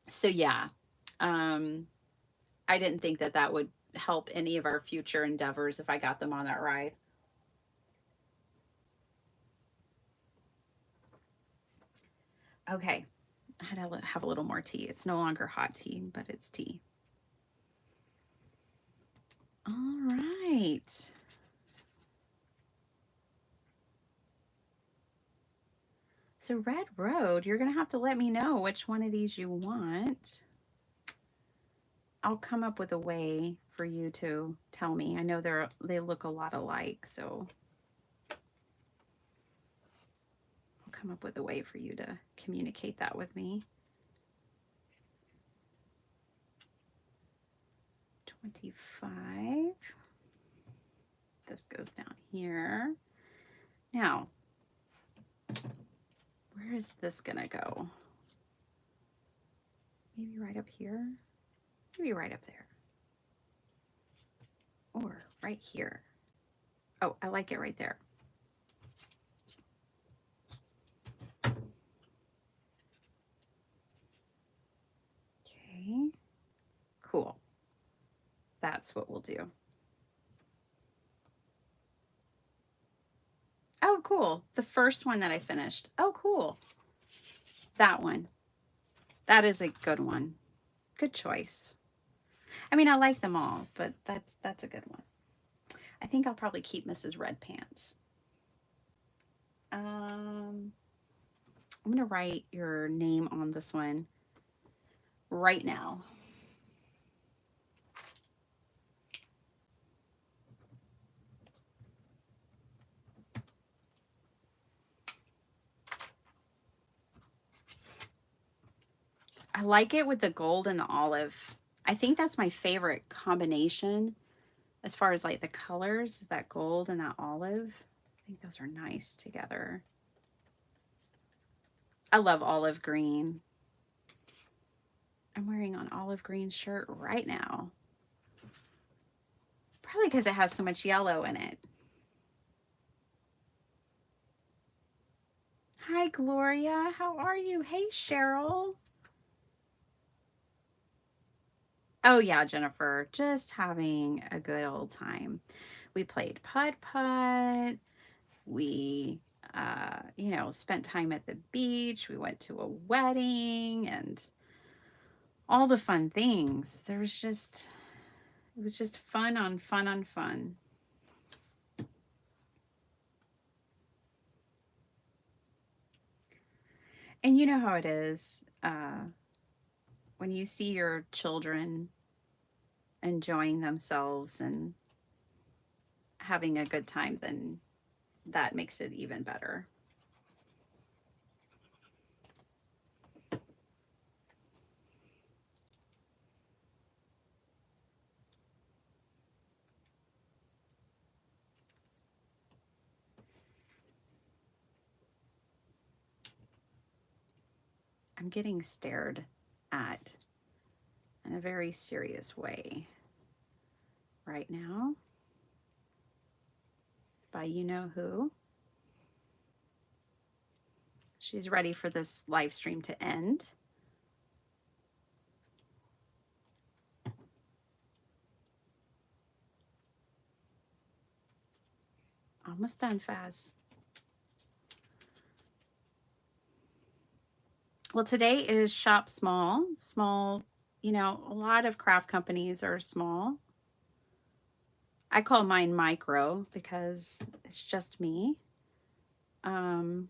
So yeah, I didn't think that that would help any of our future endeavors if I got them on that ride. Okay, I had to have a little more tea. It's no longer hot tea, but it's tea. All right. So Red Road, you're going to have to let me know which one of these you want. I'll come up with a way for you to tell me. I know they look a lot alike, so I'll come up with a way for you to communicate that with me. 25. This goes down here. Now, where is this gonna go? Maybe right up here. Maybe right up there. Or right here. Oh, I like it right there. Okay. Cool. That's what we'll do. Oh, cool. The first one that I finished. Oh, cool. That one. That is a good one. Good choice. I mean, I like them all, but that's a good one. I think I'll probably keep Mrs. Red Pants. I'm going to write your name on this one right now. I like it with the gold and the olive. I think that's my favorite combination as far as like the colors, that gold and that olive. I think those are nice together. I love olive green. I'm wearing an olive green shirt right now. Probably because it has so much yellow in it. Hi, Gloria. How are you? Hey, Cheryl. Oh, yeah, Jennifer. Just having a good old time. We played putt-putt. We, you know, spent time at the beach. We went to a wedding and all the fun things. It was just fun on fun on fun. And you know how it is when you see your children enjoying themselves and having a good time, then that makes it even better. I'm getting stared at in a very serious way right now by you know who. She's ready for this live stream to end. Almost done, Faz. Well, today is shop small. Small, you know, a lot of craft companies are small. I call mine micro because it's just me. Let's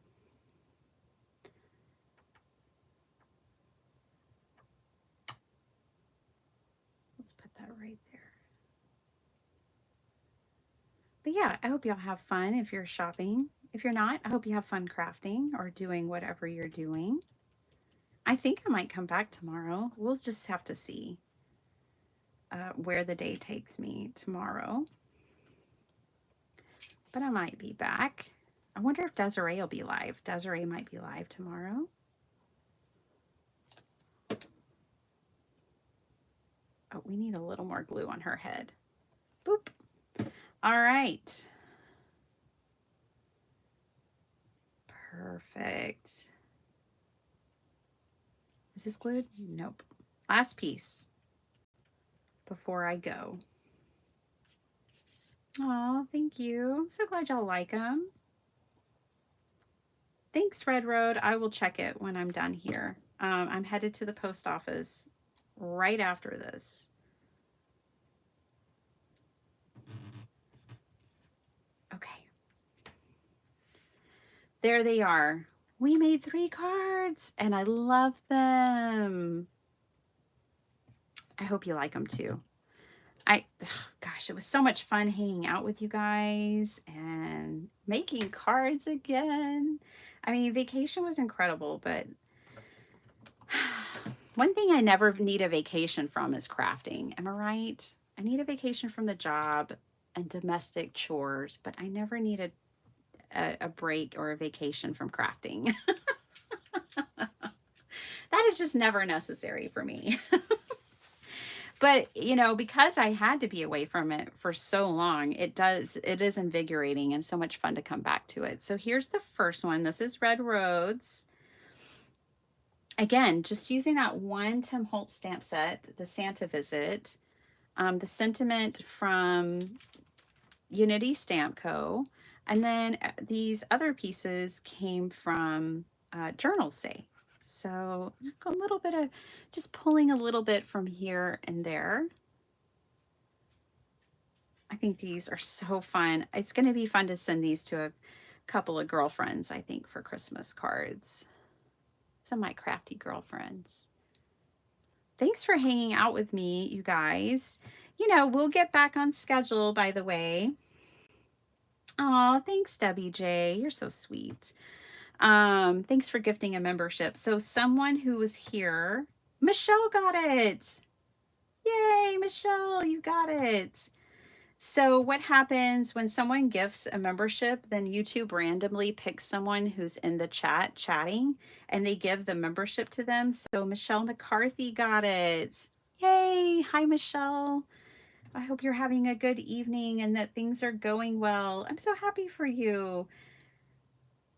put that right there. But yeah, I hope y'all have fun if you're shopping. If you're not, I hope you have fun crafting or doing whatever you're doing. I think I might come back tomorrow. We'll just have to see where the day takes me tomorrow. But I might be back. I wonder if Desiree will be live. Desiree might be live tomorrow. Oh, we need a little more glue on her head. Boop. All right. Perfect. Is this glued? Nope. Last piece before I go. Oh, thank you. So glad y'all like them. Thanks, Red Road. I will check it when I'm done here. I'm headed to the post office right after this. Okay. There they are. We made 3 cards and I love them. I hope you like them too. Gosh, it was so much fun hanging out with you guys and making cards again. I mean, vacation was incredible, but one thing I never need a vacation from is crafting. Am I right? I need a vacation from the job and domestic chores, but I never need a break or a vacation from crafting. That is just never necessary for me. But, you know, because I had to be away from it for so long, it is invigorating and so much fun to come back to it. So here's the first one. This is Red Roads. Again, just using that one Tim Holtz stamp set, the Santa Visit, the Sentiment from Unity Stamp Co. And then these other pieces came from Journalsay. So a little bit of just pulling a little bit from here and there. I think these are so fun. It's going to be fun to send these to a couple of girlfriends, I think, for Christmas cards. Some of my crafty girlfriends. Thanks for hanging out with me, you guys. You know, we'll get back on schedule, by the way. Oh, thanks, Debbie J. You're so sweet. Thanks for gifting a membership. So someone who was here, Michelle got it. Yay, Michelle, you got it. So what happens when someone gifts a membership, then YouTube randomly picks someone who's in the chat chatting and they give the membership to them. So Michelle McCarthy got it. Yay. Hi, Michelle. I hope you're having a good evening and that things are going well. I'm so happy for you.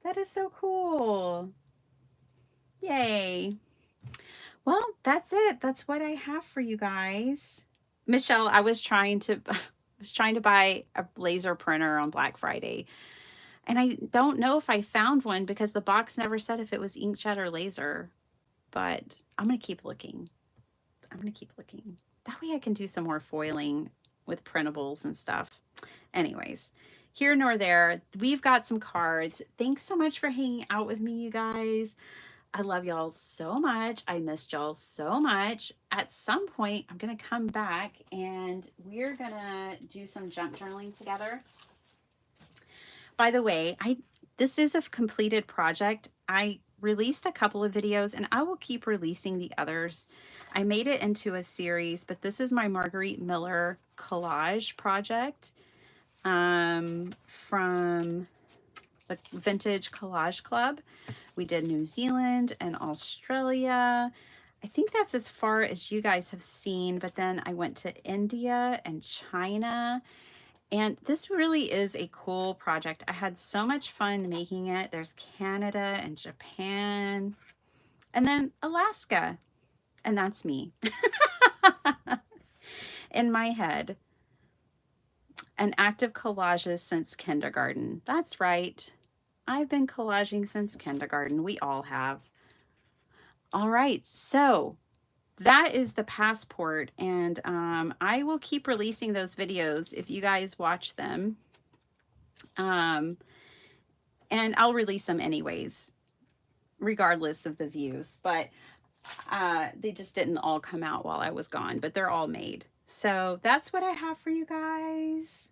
That is so cool. Yay. Well, that's it. That's what I have for you guys. Michelle, I was trying to buy a laser printer on Black Friday. And I don't know if I found one because the box never said if it was inkjet or laser. But I'm going to keep looking. That way I can do some more foiling with printables and stuff. Anyways, here nor there, we've got some cards. Thanks so much for hanging out with me, you guys. I love y'all so much. I missed y'all so much. At some point, I'm going to come back and we're going to do some junk journaling together. By the way, this is a completed project. I released a couple of videos and I will keep releasing the others. I made it into a series, but this is my Marguerite Miller collage project from the Vintage Collage Club. We did New Zealand and Australia. I think that's as far as you guys have seen, but then I went to India and China. And this really is a cool project. I had so much fun making it. There's Canada and Japan, and then Alaska. And that's me in my head. An active collages since kindergarten. That's right. I've been collaging since kindergarten. We all have. All right. So that is the passport. And I will keep releasing those videos if you guys watch them. And I'll release them anyways, regardless of the views. But they just didn't all come out while I was gone, but they're all made. So that's what I have for you guys.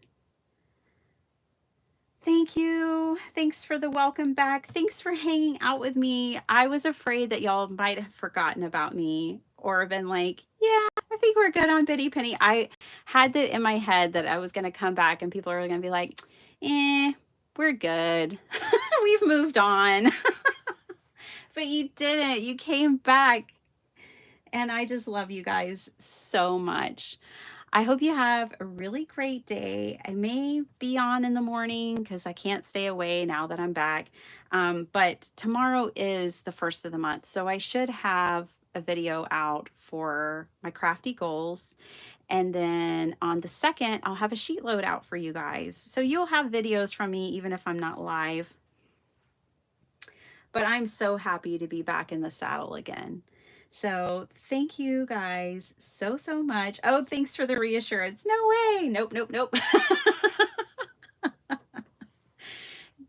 Thank you. Thanks for the welcome back. Thanks for hanging out with me. I was afraid that y'all might have forgotten about me or been like, yeah, I think we're good on Biddy Penny. I had that in my head that I was going to come back and people are going to be like, we're good. We've moved on. But you didn't. You came back. And I just love you guys so much. I hope you have a really great day. I may be on in the morning because I can't stay away now that I'm back. But tomorrow is the first of the month. So I should have a video out for my crafty goals. And then on the 2nd, I'll have a sheet load out for you guys. So you'll have videos from me even if I'm not live. But I'm so happy to be back in the saddle again. So thank you guys so much. Oh, thanks for the reassurance. No way. Nope.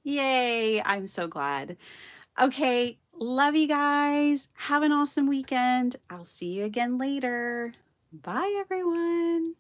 Yay. I'm so glad. Okay. Love you guys. Have an awesome weekend. I'll see you again later. Bye, everyone.